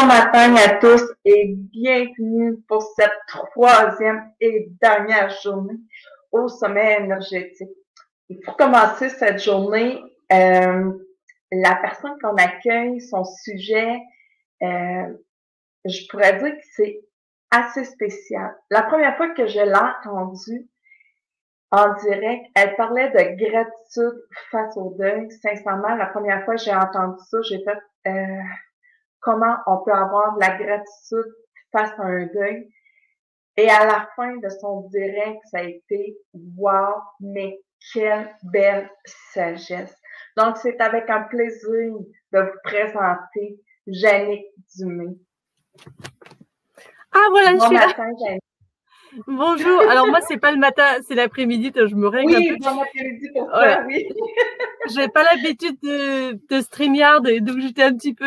Bon matin à tous et bienvenue pour cette troisième et dernière journée au sommet énergétique. Et pour commencer cette journée, la personne qu'on accueille, son sujet, je pourrais dire que c'est assez spécial. La première fois que je l'ai entendue en direct, elle parlait de gratitude face au deuil. Sincèrement, la première fois que j'ai entendu ça, j'ai fait comment on peut avoir de la gratitude face à un deuil. Et à la fin de son direct, ça a été wow, mais quelle belle sagesse. Donc, c'est avec un plaisir de vous présenter Jannick Dumais. Ah voilà, bon je suis matin, là. Jannick. Bonjour. Alors moi, c'est pas le matin, c'est l'après-midi, je me règle un peu. Oui, bon après-midi pour Voilà. toi, oui. J'ai pas l'habitude de StreamYard, et donc j'étais un petit peu.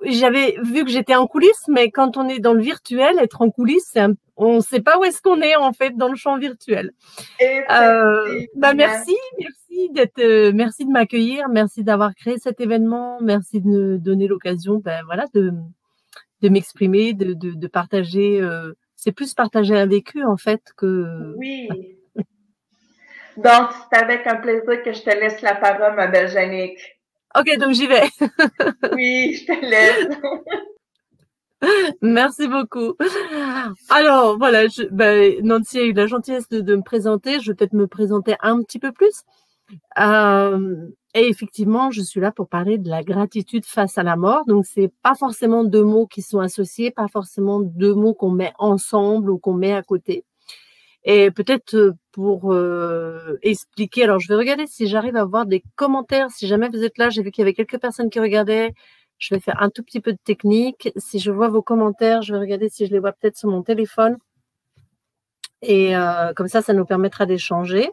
J'avais vu que j'étais en coulisses, mais quand on est dans le virtuel, être en coulisses, on sait pas où est-ce qu'on est en fait dans le champ virtuel. Merci merci de m'accueillir, merci d'avoir créé cet événement, merci de me donner l'occasion, de m'exprimer, de partager. C'est plus partager un vécu en fait que. Oui. Donc, c'est avec un plaisir que je te laisse la parole, ma belle Jannick. Ok, donc j'y vais. Oui, je te laisse. Merci beaucoup. Alors, voilà, Nancy a eu la gentillesse de me présenter. Je vais peut-être me présenter un petit peu plus. Et effectivement, je suis là pour parler de la gratitude face à la mort. Donc, c'est pas forcément deux mots qui sont associés, pas forcément deux mots qu'on met ensemble ou qu'on met à côté. Et peut-être pour expliquer, alors je vais regarder si j'arrive à voir des commentaires. Si jamais vous êtes là, j'ai vu qu'il y avait quelques personnes qui regardaient. Je vais faire un tout petit peu de technique. Si je vois vos commentaires, je vais regarder si je les vois peut-être sur mon téléphone. Et comme ça nous permettra d'échanger.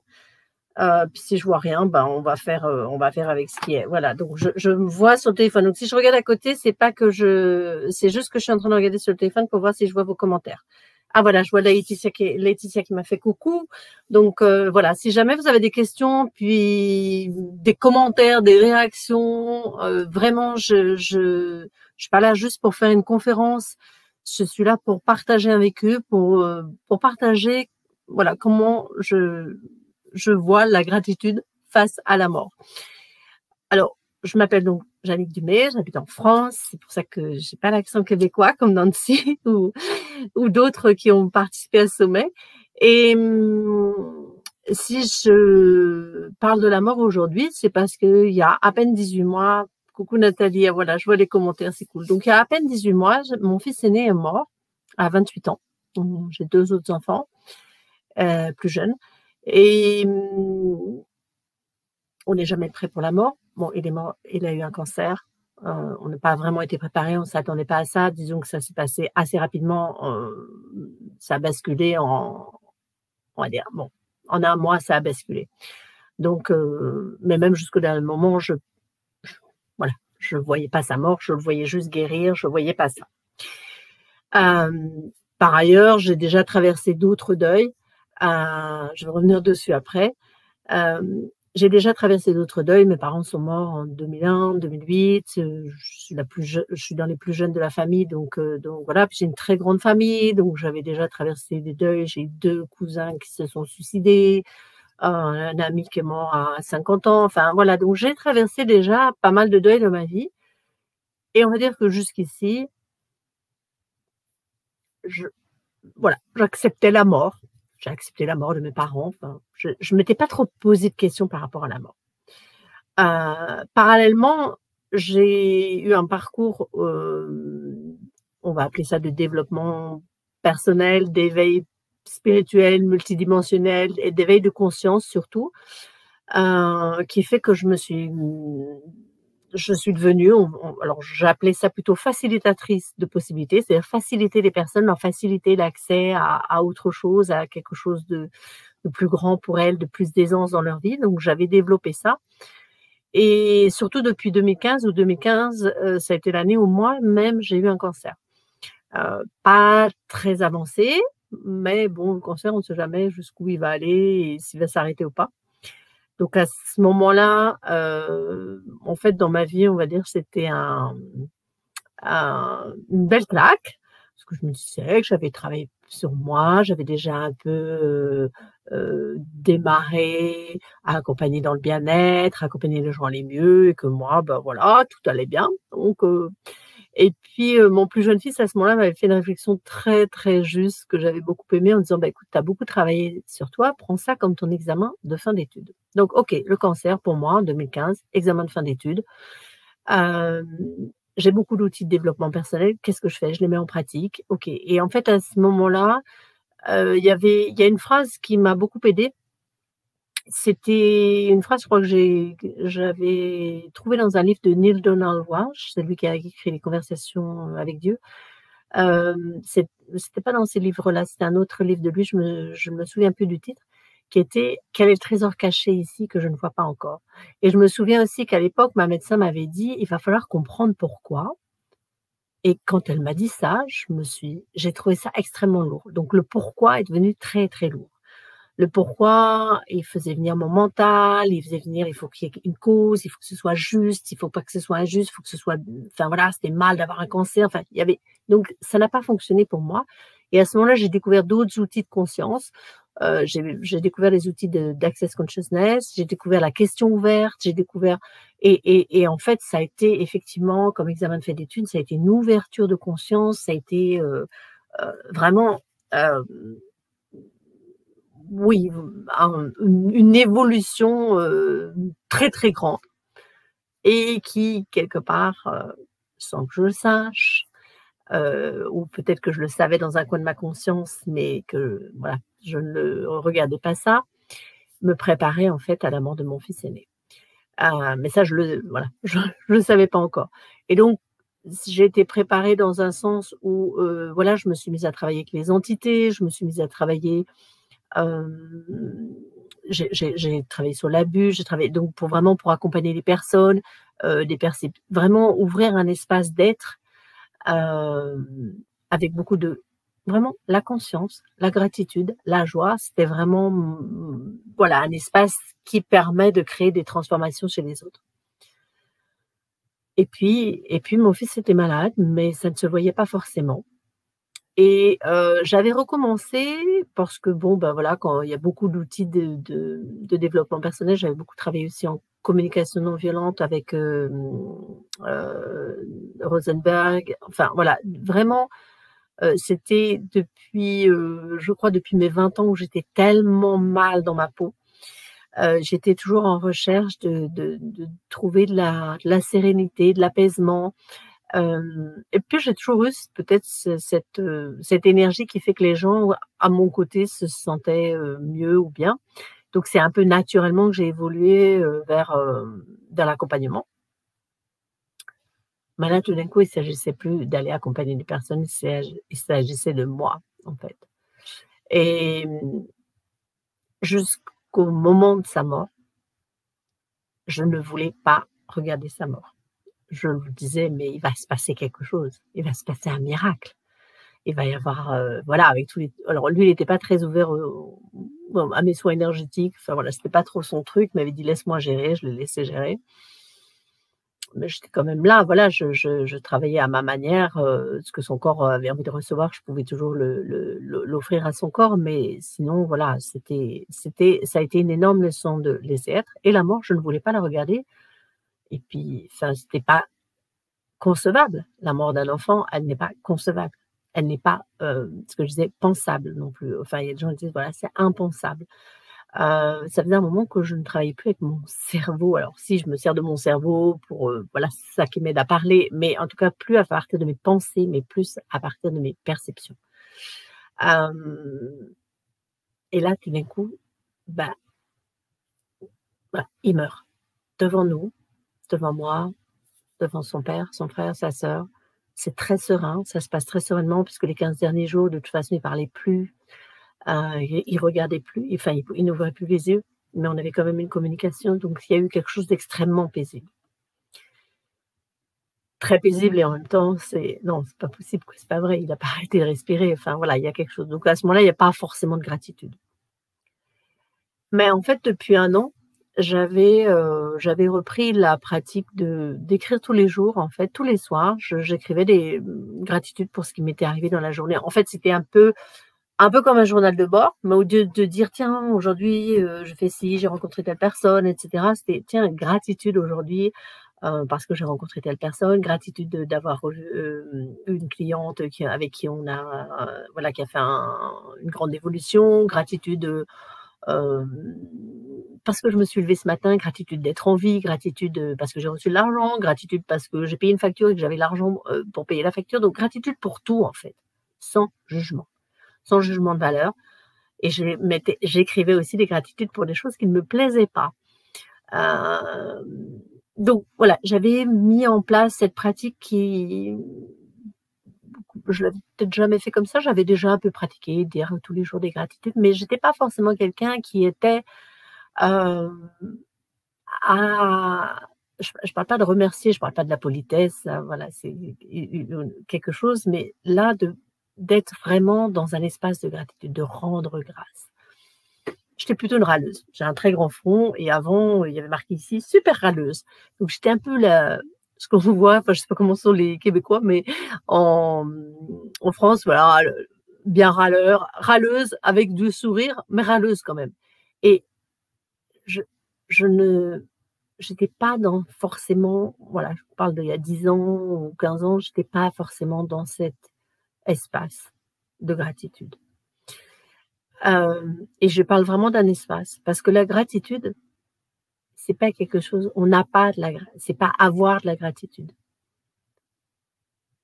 Puis si je vois rien, on va faire avec ce qui est. Voilà. Donc je me vois sur le téléphone. Donc si je regarde à côté, c'est juste que je suis en train de regarder sur le téléphone pour voir si je vois vos commentaires. Ah voilà, je vois Laetitia qui m'a fait coucou. Donc voilà, si jamais vous avez des questions, puis des commentaires, des réactions, vraiment, je suis pas là juste pour faire une conférence. Je suis là pour partager avec eux, pour partager, voilà, comment je vois la gratitude face à la mort. Alors, je m'appelle donc Jannick Dumais, j'habite en France, c'est pour ça que j'ai pas l'accent québécois comme Nancy ou d'autres qui ont participé à ce sommet. Et si je parle de la mort aujourd'hui, c'est parce qu'il y a à peine 18 mois, coucou Nathalie, voilà, je vois les commentaires, c'est cool. Donc, il y a à peine 18 mois, mon fils aîné est mort à 28 ans. J'ai deux autres enfants, plus jeunes. Et on n'est jamais prêt pour la mort. Bon, il est mort, il a eu un cancer. On n'a pas vraiment été préparé, on ne s'attendait pas à ça. Disons que ça s'est passé assez rapidement. Ça a basculé on va dire, bon, en un mois, ça a basculé. Donc, mais même jusqu'au dernier moment, je voyais pas sa mort, je le voyais juste guérir, je voyais pas ça. Par ailleurs, j'ai déjà traversé d'autres deuils. Je vais revenir dessus après. J'ai déjà traversé d'autres deuils. Mes parents sont morts en 2001, 2008. Je suis dans les plus jeunes de la famille, donc voilà. Puis j'ai une très grande famille, donc j'avais déjà traversé des deuils. J'ai eu 2 cousins qui se sont suicidés, un ami qui est mort à 50 ans. Enfin voilà, donc j'ai traversé déjà pas mal de deuils dans ma vie. Et on va dire que jusqu'ici, j'acceptais la mort. J'ai accepté la mort de mes parents. Enfin, je m'étais pas trop posé de questions par rapport à la mort. Parallèlement, j'ai eu un parcours, on va appeler ça de développement personnel, d'éveil spirituel, multidimensionnel et d'éveil de conscience surtout, qui fait que je suis devenue, alors j'appelais ça plutôt facilitatrice de possibilités, c'est-à-dire faciliter les personnes, leur faciliter l'accès à autre chose, à quelque chose de plus grand pour elles, de plus d'aisance dans leur vie. Donc j'avais développé ça. Et surtout depuis 2015, ça a été l'année où moi-même j'ai eu un cancer. Pas très avancé, mais bon, le cancer, on ne sait jamais jusqu'où il va aller et s'il va s'arrêter ou pas. Donc à ce moment-là, en fait, dans ma vie, on va dire, c'était une belle claque, parce que je me disais que j'avais travaillé sur moi, j'avais déjà un peu, démarré à accompagner dans le bien-être, accompagner les gens allaient mieux et que moi, bah, voilà, tout allait bien. Donc et puis, mon plus jeune fils à ce moment-là m'avait fait une réflexion très, très juste que j'avais beaucoup aimée en disant: «Bah, écoute, tu as beaucoup travaillé sur toi, prends ça comme ton examen de fin d'études». Donc OK, le cancer pour moi en 2015, examen de fin d'études. Hem, j'ai beaucoup d'outils de développement personnel. Qu'est-ce que je fais? Je les mets en pratique. OK et en fait, à ce moment-là, il y a une phrase qui m'a beaucoup aidée. C'était une phrase, je crois que j'avais trouvée dans un livre de Neale Donald Walsch, c'est lui qui a écrit Les Conversations avec Dieu. C'était pas dans ces livres-là, c'était un autre livre de lui, je me souviens plus du titre, qui était: «Quel est le trésor caché ici que je ne vois pas encore?» et je me souviens aussi qu'à l'époque, ma médecin m'avait dit: «Il va falloir comprendre pourquoi» et quand elle m'a dit ça, j'ai trouvé ça extrêmement lourd. Donc le pourquoi est devenu très, très lourd. Le pourquoi, il faisait venir mon mental, il faisait venir, il faut qu'il y ait une cause, il faut que ce soit juste, il faut pas que ce soit injuste, il faut que ce soit, enfin voilà, c'était mal d'avoir un cancer, enfin, il y avait, donc ça n'a pas fonctionné pour moi. Et à ce moment-là, j'ai découvert d'autres outils de conscience. J'ai découvert les outils d'Access Consciousness, j'ai découvert la question ouverte, j'ai découvert, et en fait, ça a été effectivement, comme examen de fin d'études, ça a été une ouverture de conscience, ça a été vraiment, euh, oui, une évolution, très, très grande et qui quelque part, sans que je le sache, ou peut-être que je le savais dans un coin de ma conscience, mais que voilà, je ne regardais pas ça, me préparait en fait à la mort de mon fils aîné. Mais ça je le savais pas encore et donc j'ai été préparée dans un sens où, voilà, je me suis mise à travailler avec les entités, je me suis mise à travailler. Hem, j'ai travaillé sur l'abus, j'ai travaillé donc pour accompagner les personnes, vraiment ouvrir un espace d'être, hem, avec beaucoup de vraiment la conscience, la gratitude, la joie. C'était vraiment, voilà, un espace qui permet de créer des transformations chez les autres. Et puis mon fils était malade, mais ça ne se voyait pas forcément. Et j'avais recommencé parce que bon, ben, voilà, quand il y a beaucoup d'outils de développement personnel, j'avais beaucoup travaillé aussi en communication non violente avec, Rosenberg. Enfin voilà, vraiment, c'était depuis, je crois depuis mes 20 ans où j'étais tellement mal dans ma peau. J'étais toujours en recherche de trouver de la sérénité, de l'apaisement. Et puis j'ai toujours eu peut-être cette énergie qui fait que les gens à mon côté se sentaient, mieux ou bien. Donc c'est un peu naturellement que j'ai évolué, vers l'accompagnement. Mais là, tout d'un coup, il s'agissait plus d'aller accompagner des personnes, il s'agissait de moi, en fait. Et jusqu'au moment de sa mort, je ne voulais pas regarder sa mort. Je me disais: «Mais il va se passer quelque chose, il va se passer un miracle». Il va y avoir, voilà, avec tous les, alors lui, il était pas très ouvert à mes soins énergétiques, enfin voilà, c'était pas trop son truc, il m'avait dit: «Laisse-moi gérer», je l'ai laissé gérer. Mais j'étais quand même là, voilà, je travaillais à ma manière, ce que son corps avait envie de recevoir, je pouvais toujours l'offrir à son corps, mais sinon voilà, ça a été une énorme leçon de laisser être, et la mort, je ne voulais pas la regarder, et puis, enfin, c'était pas concevable. La mort d'un enfant, elle n'est pas concevable. Elle n'est pas, ce que je disais, pensable non plus. Enfin, il y a des gens qui disent: «Voilà, c'est impensable». Ça faisait un moment que je ne travaillais plus avec mon cerveau. Alors si, je me sers de mon cerveau pour, voilà, c'est ça qui m'aide à parler, mais en tout cas plus à partir de mes pensées, mais plus à partir de mes perceptions. Hem et là, tout d'un coup, bah, voilà, il meurt devant nous, devant moi, devant son père, son frère, sa sœur. C'est très serein, ça se passe très sereinement puisque les 15 derniers jours, de toute façon, il parlait plus, il regardait plus, enfin, il n'ouvrait plus les yeux, mais on avait quand même une communication, donc il y a eu quelque chose d'extrêmement paisible. Très paisible, et en même temps, c'est non, c'est pas possible, quoi, c'est pas vrai, il a pas arrêté de respirer, enfin voilà, il y a quelque chose. Donc à ce moment-là, il y a pas forcément de gratitude. Mais en fait, depuis un an, j'avais repris la pratique d'écrire tous les jours, en fait, tous les soirs. J'écrivais des gratitudes pour ce qui m'était arrivé dans la journée. En fait, c'était un peu comme un journal de bord, mais au lieu de dire tiens aujourd'hui je fais ci, j'ai rencontré telle personne, etc. C'était tiens gratitude aujourd'hui parce que j'ai rencontré telle personne, gratitude d'avoir une cliente avec qui on a voilà qui a fait une grande évolution, gratitude parce que je me suis levée ce matin, gratitude d'être en vie, gratitude parce que j'ai reçu de l'argent, gratitude parce que j'ai payé une facture et que j'avais l'argent pour payer la facture. Donc gratitude pour tout en fait, sans jugement de valeur. Et j'écrivais aussi des gratitudes pour des choses qui ne me plaisaient pas. Donc voilà, j'avais mis en place cette pratique qui, je l'avais peut-être jamais fait comme ça, j'avais déjà un peu pratiqué, dire tous les jours des gratitudes, mais j'étais pas forcément quelqu'un qui était à je parle pas de remercier, je parle pas de la politesse, voilà, c'est quelque chose, mais là, d'être vraiment dans un espace de gratitude, de rendre grâce. J'étais plutôt une râleuse. J'ai un très grand front et avant, il y avait marqué ici super râleuse. Donc j'étais un peu ce qu'on voit, enfin je sais pas comment sont les Québécois, mais en France, voilà, bien râleuse avec du sourire, mais râleuse quand même. Et je ne j'étais pas dans forcément, voilà, je parle d'il y a 10 ans ou 15 ans, j'étais pas forcément dans cet espace de gratitude. Et je parle vraiment d'un espace parce que la gratitude, c'est pas quelque chose, on n'a pas c'est pas avoir de la gratitude.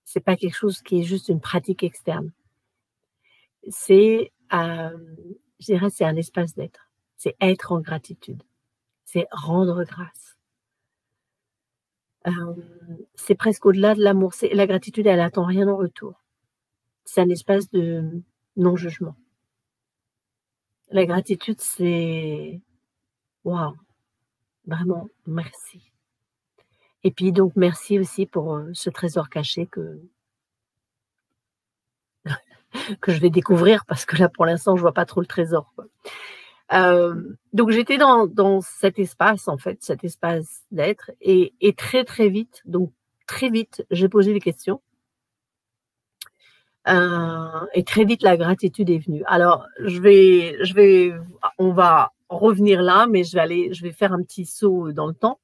C'est pas quelque chose qui est juste une pratique externe. C'est, je dirais, c'est un espace d'être. C'est être en gratitude. C'est rendre grâce. C'est presque au-delà de l'amour. La gratitude, elle attend rien en retour. C'est un espace de non-jugement. La gratitude, c'est waouh, vraiment merci. Et puis donc merci aussi pour ce trésor caché que je vais découvrir parce que là pour l'instant je vois pas trop le trésor, quoi. Donc j'étais dans cet espace en fait, cet espace d'être et très, très vite, donc très vite, j'ai posé des questions. Et très vite la gratitude est venue. Alors on va revenir là, mais je vais faire un petit saut dans le temps,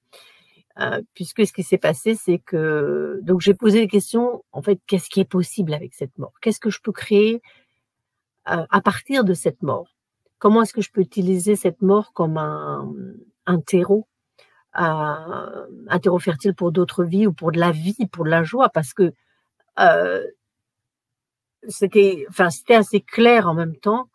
puisque ce qui s'est passé, c'est que donc j'ai posé des questions, en fait, qu'est-ce qui est possible avec cette mort? Qu'est-ce que je peux créer, à partir de cette mort? Comment est-ce que je peux utiliser cette mort comme un terreau, un terreau fertile pour d'autres vies ou pour de la vie, pour de la joie? Parce que, c'était assez clair en même temps,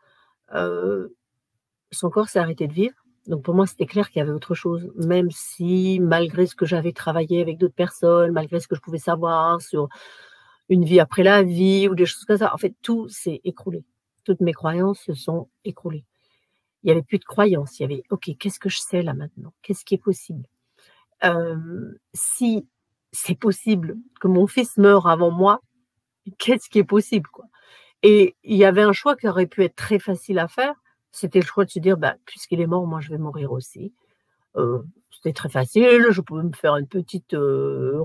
son corps s'est arrêté de vivre. Donc pour moi, c'était clair qu'il y avait autre chose, même si malgré ce que j'avais travaillé avec d'autres personnes, malgré ce que je pouvais savoir sur une vie après la vie ou des choses comme ça, en fait, tout s'est écroulé. Toutes mes croyances se sont écroulées. Il y avait plus de croyances, il y avait: «OK, qu'est-ce que je sais là maintenant? Qu'est-ce qui est possible? Si c'est possible que mon fils meure avant moi, qu'est-ce qui est possible, quoi?» Et il y avait un choix qui aurait pu être très facile à faire, c'était le choix de se dire: «Bah, puisqu'il est mort, moi je vais mourir aussi». C'était très facile, je pouvais me faire une petite,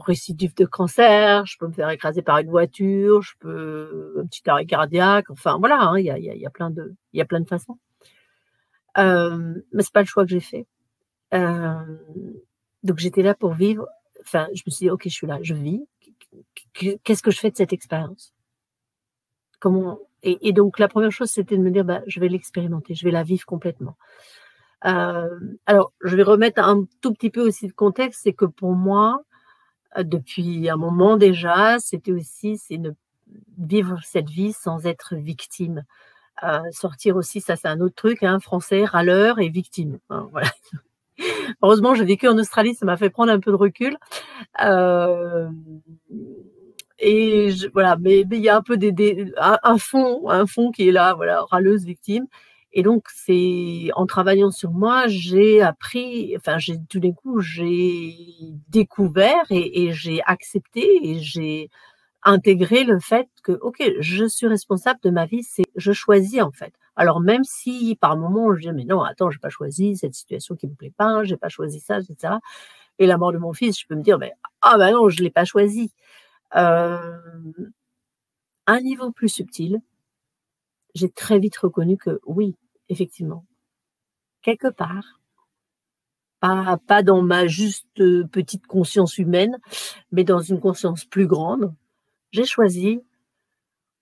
récidive de cancer, je peux me faire écraser par une voiture, je peux un petit arrêt cardiaque, enfin voilà, hein, il y a plein de façons. Mais c'est pas le choix que j'ai fait. Hem, donc j'étais là pour vivre, enfin je me suis dit: «OK, je suis là, je vis, qu'est-ce que je fais de cette expérience?» Comment donc la première chose, c'était de me dire: «Bah, je vais l'expérimenter, je vais la vivre complètement». Alors je vais remettre un tout petit peu aussi de contexte, c'est que pour moi, depuis un moment déjà, c'est ne vivre cette vie sans être victime. Sortir aussi, ça c'est un autre truc, hein, français, râleur et victime, hein, voilà. Heureusement, j'ai vécu en Australie, ça m'a fait prendre un peu de recul. Hem Et voilà, mais il y a un peu un fond qui est là, voilà, râleuse, victime. Et donc c'est en travaillant sur moi, j'ai appris, enfin j'ai tout d'un coup, j'ai découvert et j'ai accepté et j'ai intégré le fait que: «OK, je suis responsable de ma vie, c'est je choisis en fait». Alors même si par moment je dis mais non, attends, j'ai pas choisi cette situation qui me plaît pas, j'ai pas choisi ça, etc. Et la mort de mon fils, je peux me dire mais ah bah non, je l'ai pas choisi. À un niveau plus subtil, j'ai très vite reconnu que oui, effectivement, quelque part, pas dans ma juste petite conscience humaine, mais dans une conscience plus grande, j'ai choisi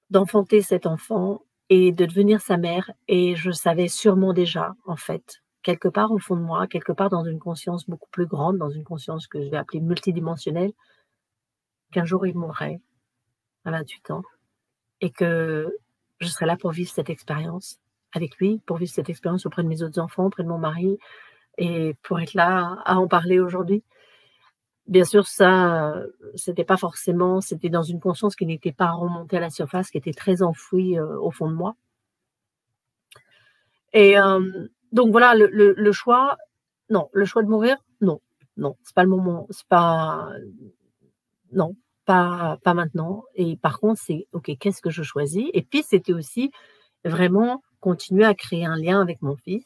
d'enfanter cet enfant et de devenir sa mère et je savais sûrement déjà, en fait, quelque part au fond de moi, quelque part dans une conscience beaucoup plus grande, dans une conscience que je vais appeler multidimensionnelle, qu'un jour il mourrait à 28 ans et que je serais là pour vivre cette expérience avec lui, pour vivre cette expérience auprès de mes autres enfants, auprès de mon mari et pour être là à en parler aujourd'hui. Bien sûr, ça, c'était pas forcément c'était dans une conscience qui n'était pas remontée à la surface, qui était très enfouie, au fond de moi et donc voilà le choix non, le choix de mourir, non, non, c'est pas le moment, c'est pas non, pas maintenant et par contre, c'est OK, qu'est-ce que je choisis? Et puis c'était aussi vraiment continuer à créer un lien avec mon fils,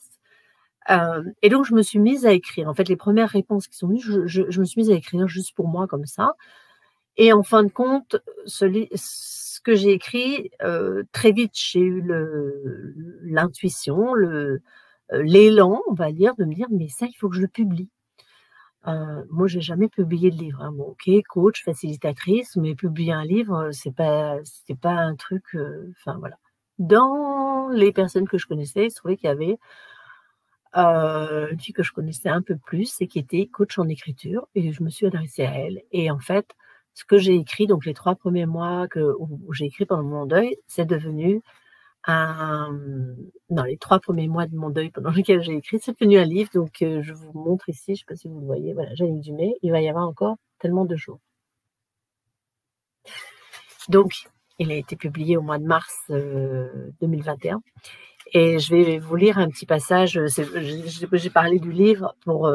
et donc je me suis mise à écrire. En fait, les premières réponses qui sont venues, je me suis mise à écrire juste pour moi comme ça et en fin de compte, ce que j'ai écrit, très vite, j'ai eu l'intuition, l'élan, on va dire, de me dire: «Mais ça, il faut que je le publie». Moi, j'ai jamais publié de livre, hein. Bon, OK, coach, facilitatrice, mais publier un livre, c'est pas un truc, enfin voilà. Dans les personnes que je connaissais, il se trouvait qu'il y avait, une fille que je connaissais un peu plus et qui était coach en écriture et je me suis adressée à elle et en fait, ce que j'ai écrit, donc les 3 premiers mois où j'ai écrit pendant mon deuil, c'est devenu non, les 3 premiers mois de mon deuil pendant lesquels j'ai écrit, c'est devenu un livre donc je vous montre ici, je ne sais pas si vous le voyez, voilà, Jeanine Dumais, il va y avoir encore tellement de jours. Donc il a été publié au mois de mars, 2021 et je vais vous lire un petit passage, j'ai parlé du livre pour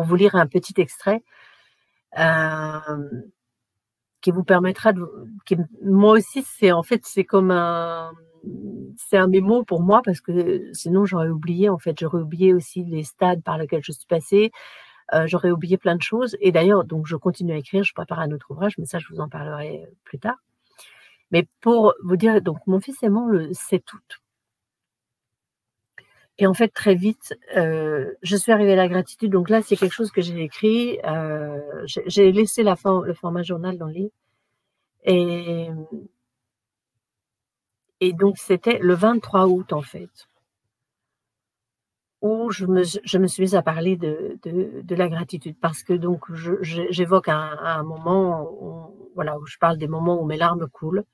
vous lire un petit extrait, hem, qui vous permettra de qui moi aussi, c'est en fait, c'est un mémo pour moi parce que sinon j'aurais oublié, en fait. J'aurais oublié aussi les stades par lesquels je suis passée, j'aurais oublié plein de choses et d'ailleurs donc je continue à écrire, je prépare un autre ouvrage, mais ça je vous en parlerai, plus tard. Mais pour vous dire donc mon fils est mort le 7 août et en fait très vite, je suis arrivée à la gratitude donc là c'est quelque chose que j'ai écrit, j'ai laissé le format journal dans le livre et donc c'était le 23 août en fait, où je me suis mise à parler de la gratitude parce que donc j'évoque un moment où voilà, où je parle des moments où mes larmes coulent.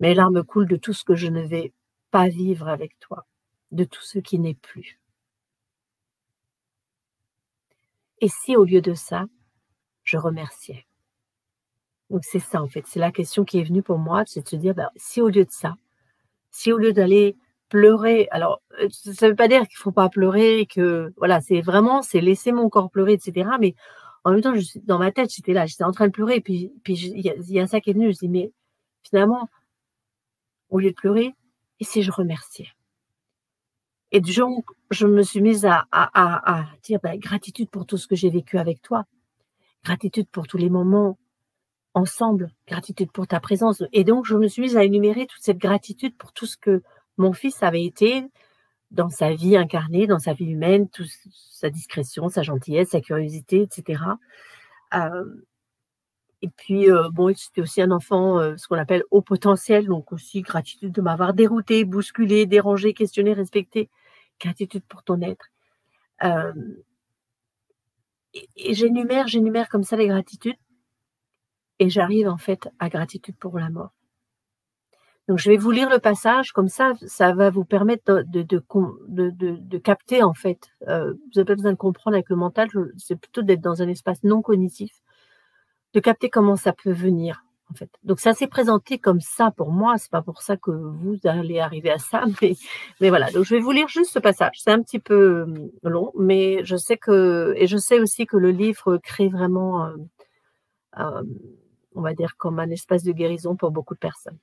Mes larmes coulent de tout ce que je ne vais pas vivre avec toi, de tout ce qui n'est plus. Et si au lieu de ça, je remerciais? Donc c'est ça en fait, c'est la question qui est venue pour moi, c'est de se dire: «Bah, si au lieu de ça, si au lieu d'aller pleurer» alors, ça veut pas dire qu'il faut pas pleurer, que voilà, c'est laisser mon corps pleurer et cetera, mais en même temps, je suis dans ma tête, j'étais là, j'étais en train de pleurer, puis il y a ça qui est venu, je dis: «Mais finalement, au lieu de pleurer, et si je remerciais?» Et donc je me suis mise à dire: «Bah, gratitude pour tout ce que j'ai vécu avec toi, gratitude pour tous les moments ensemble, gratitude pour ta présence» et donc je me suis mise à énumérer toute cette gratitude pour tout ce que mon fils avait été dans sa vie incarnée, dans sa vie humaine, tout sa discrétion, sa gentillesse, sa curiosité et cetera. Hem et puis, bon, c'était aussi un enfant, ce qu'on appelle haut potentiel, donc aussi gratitude de m'avoir déroutée, bousculée, dérangée, questionnée, respectée. Gratitude pour ton être. Hem et j'énumère comme ça les gratitudes et j'arrive en fait à gratitude pour la mort. Donc je vais vous lire le passage comme ça va vous permettre de capter en fait, vous avez pas besoin de comprendre avec le mental, c'est plutôt d'être dans un espace non cognitif, de capter comment ça peut venir en fait. Donc ça s'est présenté comme ça pour moi, c'est pas pour ça que vous allez arriver à ça, mais voilà. Donc je vais vous lire juste ce passage. C'est un petit peu, long, mais je sais aussi que le livre crée vraiment, on va dire comme un espace de guérison pour beaucoup de personnes.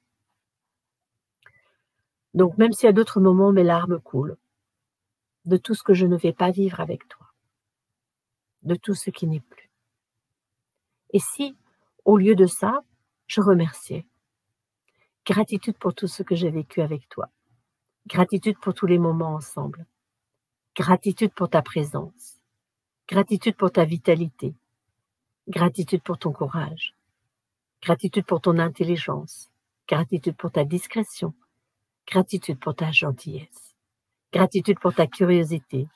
Donc, même si à d'autres moments mes larmes coulent, de tout ce que je ne vais pas vivre avec toi, de tout ce qui n'est plus. Et si, au lieu de ça, je remerciais, gratitude pour tout ce que j'ai vécu avec toi, gratitude pour tous les moments ensemble, gratitude pour ta présence, gratitude pour ta vitalité, gratitude pour ton courage, gratitude pour ton intelligence, gratitude pour ta discrétion, gratitude pour ta gentillesse, gratitude pour ta curiosité,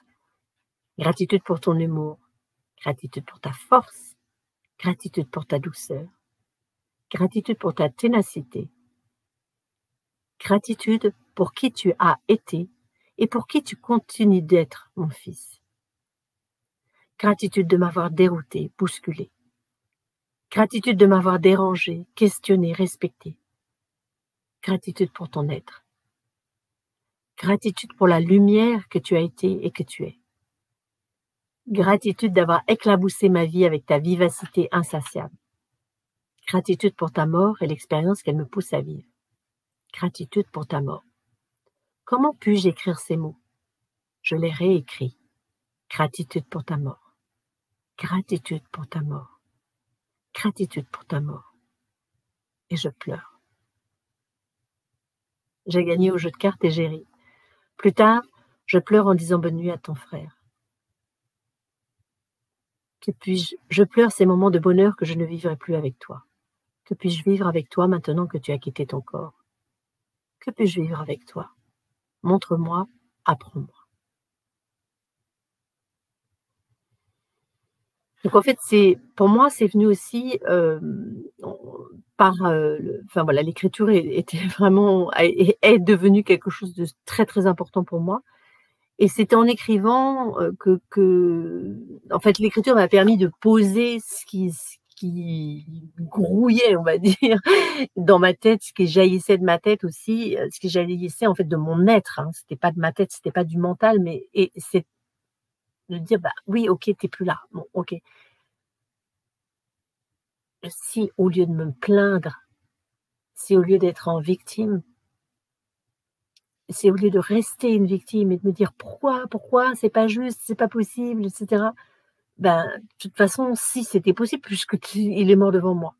gratitude pour ton humour, gratitude pour ta force, gratitude pour ta douceur, gratitude pour ta ténacité, gratitude pour qui tu as été et pour qui tu continues d'être, mon fils. Gratitude de m'avoir dérouté, bousculé. Gratitude de m'avoir dérangé, questionné, respecté. Gratitude pour ton être. Gratitude pour la lumière que tu as été et que tu es. Gratitude d'avoir éclaboussé ma vie avec ta vivacité insatiable. Gratitude pour ta mort et l'expérience qu'elle me pousse à vivre. Gratitude pour ta mort. Comment puis-je écrire ces mots? Je les réécris. Gratitude pour ta mort. Gratitude pour ta mort. Gratitude pour ta mort. Et je pleure. J'ai gagné au jeu de cartes et j'ai ri. Plus tard, je pleure en disant bonne nuit à ton frère. Que puis-je Je pleure ces moments de bonheur que je ne vivrai plus avec toi. Que puis-je vivre avec toi maintenant que tu as quitté ton corps? Que puis-je vivre avec toi? Montre-moi, apprends-moi. Donc en fait, pour moi, c'est venu aussi par, enfin voilà, l'écriture était vraiment est devenue quelque chose de très très important pour moi. Et c'est en écrivant que, en fait, l'écriture m'a permis de poser ce qui grouillait, on va dire, dans ma tête, ce qui jaillissait de ma tête aussi, ce qui jaillissait en fait de mon être. Hein. C'était pas de ma tête, c'était pas du mental, mais et c'est de dire bah oui, ok, t'es plus là, bon, ok. Si au lieu de me plaindre, si au lieu d'être en victime, si au lieu de rester une victime et de me dire pourquoi, c'est pas juste, c'est pas possible, etc. Ben, de toute façon, si c'était possible, puisque il est mort devant moi.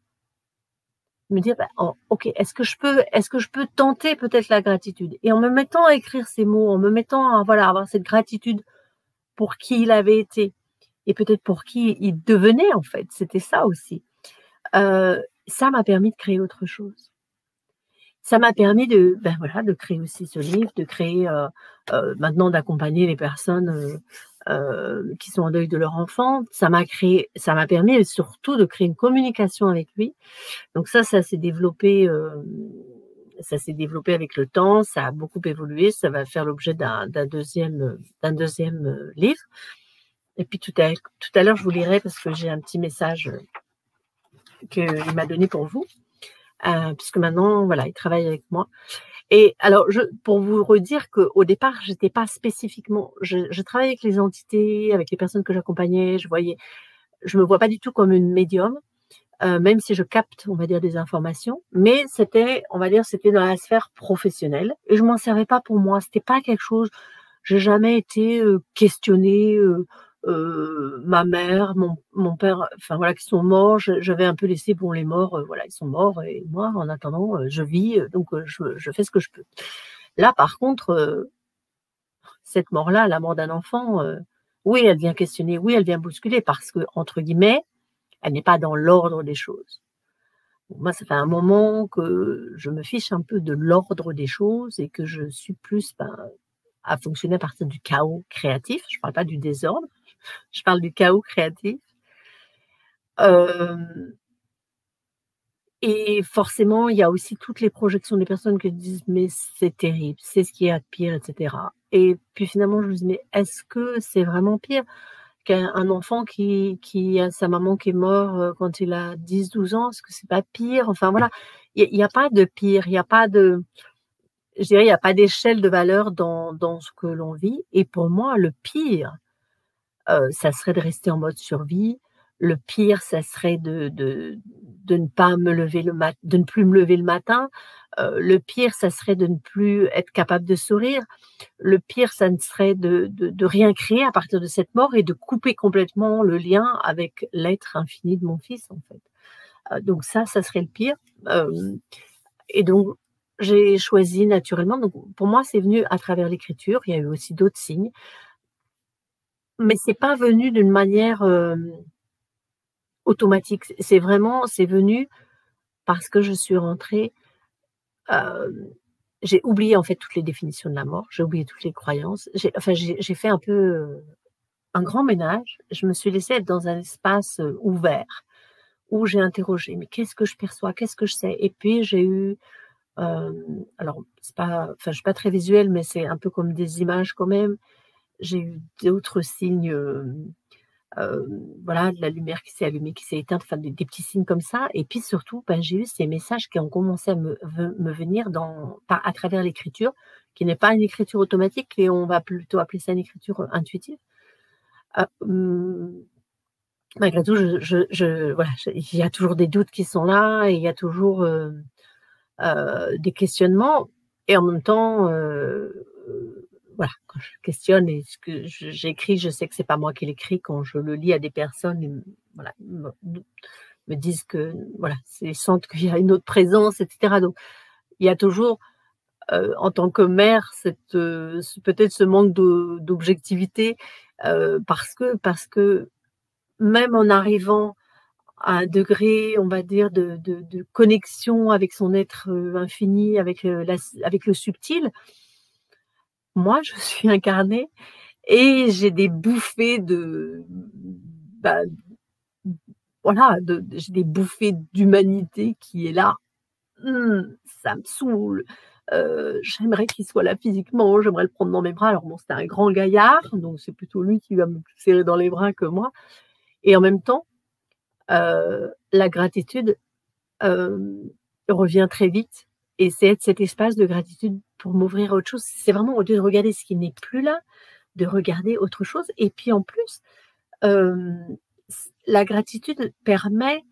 Me dire, ben, oh, ok, est-ce que je peux tenter peut-être la gratitude? Et en me mettant à écrire ces mots, en me mettant à, voilà, avoir cette gratitude pour qui il avait été et peut-être pour qui il devenait, en fait. C'était ça aussi. Ça m'a permis de créer autre chose. Ça m'a permis ben voilà, de créer aussi ce livre, de créer, maintenant d'accompagner les personnes, qui sont en deuil de leur enfant. Ça m'a permis surtout de créer une communication avec lui. Donc ça s'est développé, avec le temps, ça a beaucoup évolué, ça va faire l'objet d'un deuxième livre. Et puis tout à l'heure, je vous lirai parce que j'ai un petit message, qu'il m'a donné pour vous. Puisque maintenant, voilà, il travaille avec moi. Et alors, pour vous redire qu'au départ, j'étais pas spécifiquement, je travaillais avec les entités, avec les personnes que j'accompagnais, je me vois pas du tout comme une médium, même si je capte, on va dire, des informations, mais c'était dans la sphère professionnelle et je m'en servais pas pour moi. C'était pas quelque chose, j'ai jamais été questionnée, ma mère, mon père, enfin voilà, qui sont morts, j'avais un peu laissé, bon, les morts, voilà, ils sont morts et moi, en attendant, je vis, donc je fais ce que je peux. Là, par contre, cette mort-là, la mort d'un enfant, oui, elle vient questionner, oui, elle vient bousculer parce que, entre guillemets, elle n'est pas dans l'ordre des choses. Moi, ça fait un moment que je me fiche un peu de l'ordre des choses et que je suis plus, à fonctionner à partir du chaos créatif. Je parle pas du désordre, je parle du chaos créatif. Et forcément, il y a aussi toutes les projections des personnes qui disent: «Mais c'est terrible, c'est ce qu'il y a de pire» et cetera. Et puis finalement, je me dis: «Mais est-ce que c'est vraiment pire qu'un enfant qui a sa maman qui est morte, quand il a 10-12 ans? Est-ce que c'est pas pire?» Enfin voilà, il y a pas de pire, il y a pas de, je dirais, il y a pas d'échelle de valeur dans ce que l'on vit. Et pour moi, le pire, ça serait de rester en mode survie, Le pire, ça serait de ne pas me lever de ne plus me lever le matin. Le pire, ça serait de ne plus être capable de sourire. Le pire, ça ne serait de rien créer à partir de cette mort et de couper complètement le lien avec l'être infini de mon fils, en fait. Donc ça serait le pire. Et donc, j'ai choisi naturellement, donc pour moi, c'est venu à travers l'écriture. Il y a eu aussi d'autres signes, mais c'est pas venu d'une manière, automatique. C'est venu parce que je suis rentrée, j'ai oublié en fait toutes les définitions de la mort, j'ai oublié toutes les croyances. J'ai fait un peu, un grand ménage. Je me suis laissée être dans un espace, ouvert où j'ai interrogé: «Mais qu'est-ce que je perçois? Qu'est-ce que je sais?» Et puis j'ai eu, alors c'est pas enfin je suis pas très visuelle, mais c'est un peu comme des images quand même. J'ai eu d'autres signes, voilà, de la lumière qui s'est allumée, qui s'est éteinte, enfin des petits signes comme ça. Et puis surtout, ben, j'ai eu ces messages qui ont commencé à me venir à travers l'écriture, qui n'est pas une écriture automatique et on va plutôt appeler ça une écriture intuitive. Mmh, malgré tout, voilà, il y a toujours des doutes qui sont là et il y a toujours, des questionnements. Et en même temps, voilà, quand je questionne et ce que j'écris, je sais que c'est pas moi qui l'écris. Quand je le lis à des personnes, voilà, me disent que voilà, ils sentent qu'il y a une autre présence, et cetera. Donc il y a toujours, en tant que mère, peut-être ce manque d'objectivité, parce que même en arrivant à un degré, on va dire, de connexion avec son être, infini, avec le subtil, moi, je suis incarnée et j'ai des bouffées bah, voilà, j'ai des bouffées d'humanité qui est là. Ça me saoule, j'aimerais qu'il soit là physiquement, j'aimerais le prendre dans mes bras. Alors bon, c'est un grand gaillard, donc c'est plutôt lui qui va me serrer dans les bras que moi. Et en même temps, la gratitude, hem, revient très vite et c'est être cet espace de gratitude pour m'ouvrir à autre chose. C'est vraiment au lieu de regarder ce qui n'est plus là, de regarder autre chose. Et puis en plus, la gratitude permet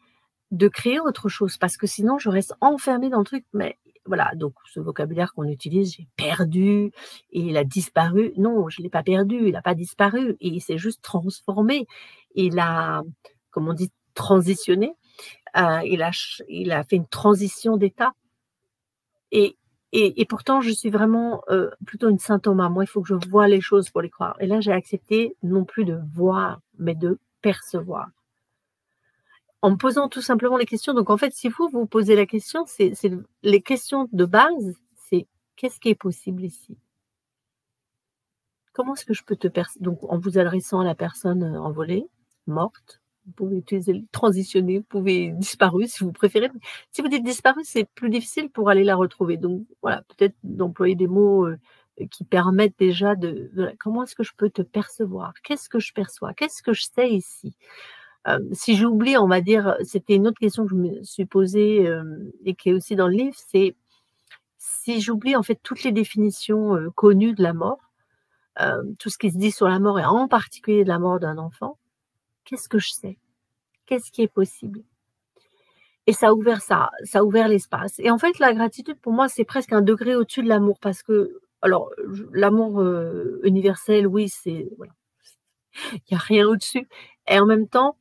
de créer autre chose parce que sinon je reste enfermée dans le truc. Mais voilà, donc ce vocabulaire qu'on utilise: «J'ai perdu» et «il a disparu». Non, je l'ai pas perdu, il a pas disparu et il s'est juste transformé. Il a, comme on dit, transitionné. Il a fait une transition d'état. Et pourtant je suis vraiment, plutôt une saint Thomas. Moi, il faut que je vois les choses pour les croire. Et là, j'ai accepté non plus de voir, mais de percevoir. En me posant tout simplement les questions. Donc en fait, si vous vous posez la question, c'est les questions de base, c'est: «Qu'est-ce qui est possible ici? Comment est-ce que je peux te donc en vous adressant à la personne, envolée, morte, vous pouvez utiliser le transitionner, vous pouvez disparu si vous préférez. Si vous dites disparu, c'est plus difficile pour aller la retrouver. Donc voilà, peut-être d'employer des mots, qui permettent déjà voilà, comment est-ce que je peux te percevoir? Qu'est-ce que je perçois? Qu'est-ce que je sais ici? Si j'oublie, on va dire, c'était une autre question que je me suis posée, et qui est aussi dans le livre, c'est si j'oublie en fait toutes les définitions, connues de la mort, tout ce qui se dit sur la mort et en particulier de la mort d'un enfant, qu'est-ce que je sais? Qu'est-ce qui est possible? Et ça a ouvert l'espace. Et en fait, la gratitude pour moi, c'est presque un degré au-dessus de l'amour parce que alors, l'amour, universel, oui, c'est voilà, il y a rien au-dessus. Et en même temps,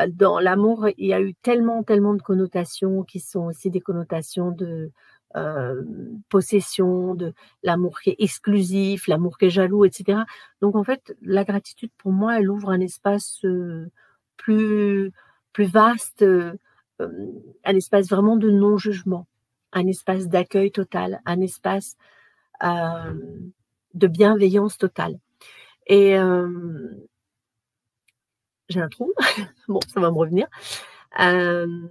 dans l'amour, il y a eu tellement, tellement de connotations qui sont aussi des connotations de, possession, de l'amour qui est exclusif, l'amour qui est jaloux, et cetera. Donc en fait, la gratitude pour moi, elle ouvre un espace, plus plus vaste, un espace vraiment de non-jugement, un espace d'accueil total, un espace, de bienveillance totale. Et j'ai un trou, bon, ça va me revenir. Hem,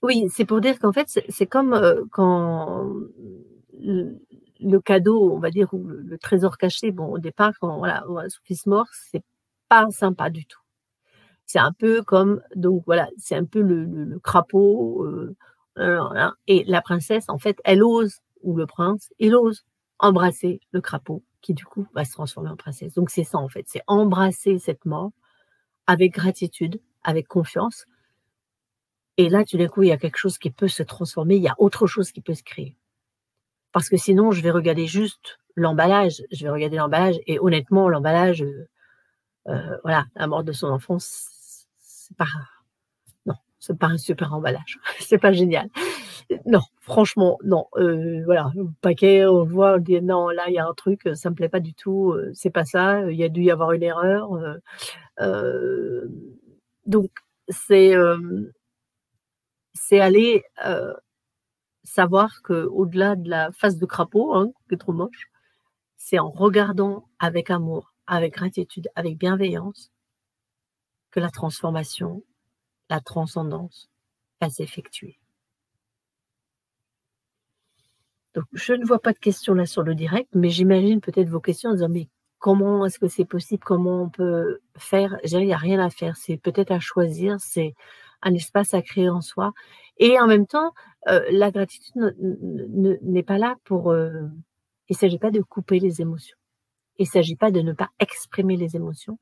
oui, c'est pour dire qu'en fait, c'est comme, quand le cadeau, on va dire, ou le trésor caché, bon, au départ, quand voilà, son fils mort, c'est pas sympa du tout. C'est un peu comme donc voilà, c'est un peu le crapaud, voilà. Et la princesse, en fait, elle ose ou le prince, il ose embrasser le crapaud qui, du coup, va se transformer en princesse. Donc c'est ça, en fait, c'est embrasser cette mort avec gratitude, avec confiance. Et là, tout d'un coup, il y a quelque chose qui peut se transformer, il y a autre chose qui peut se créer. Parce que sinon, je vais regarder juste l'emballage, je vais regarder l'emballage et honnêtement, l'emballage, voilà, la mort de son enfant, c'est pas non, c'est pas un super emballage, c'est pas génial. Non, franchement, non, voilà, le paquet, on le voit, on dit: «Non, là, il y a un truc, ça me plaît pas du tout, c'est pas ça, il y a dû y avoir une erreur», heu, donc c'est, c'est aller, savoir qu'au-delà de la face de crapaud, hein, qui est trop moche, c'est en regardant avec amour, avec gratitude, avec bienveillance que la transformation, la transcendance va s'effectuer. Donc je ne vois pas de questions là sur le direct, mais j'imagine peut-être vos questions en disant: «Mais comment est-ce que c'est possible? Comment on peut faire?» Je dirais: «Il y a rien à faire, c'est peut-être à choisir, c'est un espace à créer en soi» et en même temps, la gratitude n'est pas là pour, il s'agit pas de couper les émotions. Il s'agit pas de ne pas exprimer les émotions.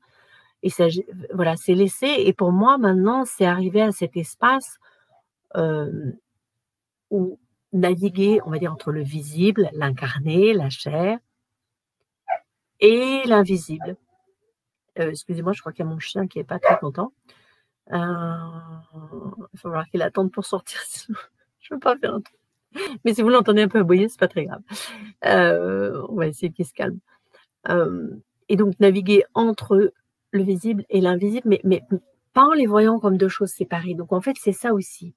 Il s'agit voilà, c'est laisser et pour moi maintenant, c'est arriver à cet espace, hem, où naviguer, on va dire, entre le visible, l'incarné, la chair et l'invisible. Excusez-moi, je crois qu'il y a mon chien qui est pas très content. Il va falloir qu'il attende pour sortir, sinon je peux pas faire un truc. Mais si vous l'entendez un peu aboyer, c'est pas très grave. On va essayer qu'il se calme. Et donc naviguer entre le visible et l'invisible, mais pas en les voyant comme 2 choses séparées. Donc en fait, c'est ça aussi.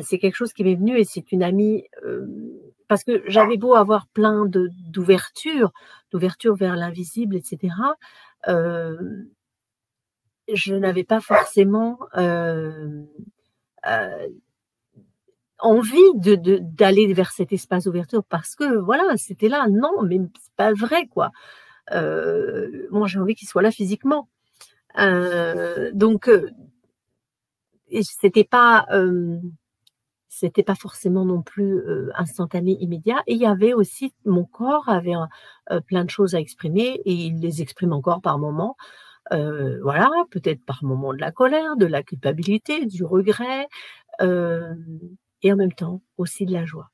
C'est quelque chose qui m'est venu et c'est une amie, parce que j'avais beau avoir plein d'ouverture vers l'invisible et cetera, je n'avais pas forcément, envie d'aller vers cet espace d'ouverture parce que voilà, c'était là. Non, mais c'est pas vrai quoi. Moi j'ai envie qu'il soit là physiquement. Donc et c'était pas forcément non plus, instantané, immédiat et il y avait aussi mon corps avait un plein de choses à exprimer et il les exprime encore par moments. Voilà, peut-être par moments de la colère, de la culpabilité, du regret, hem et en même temps aussi de la joie.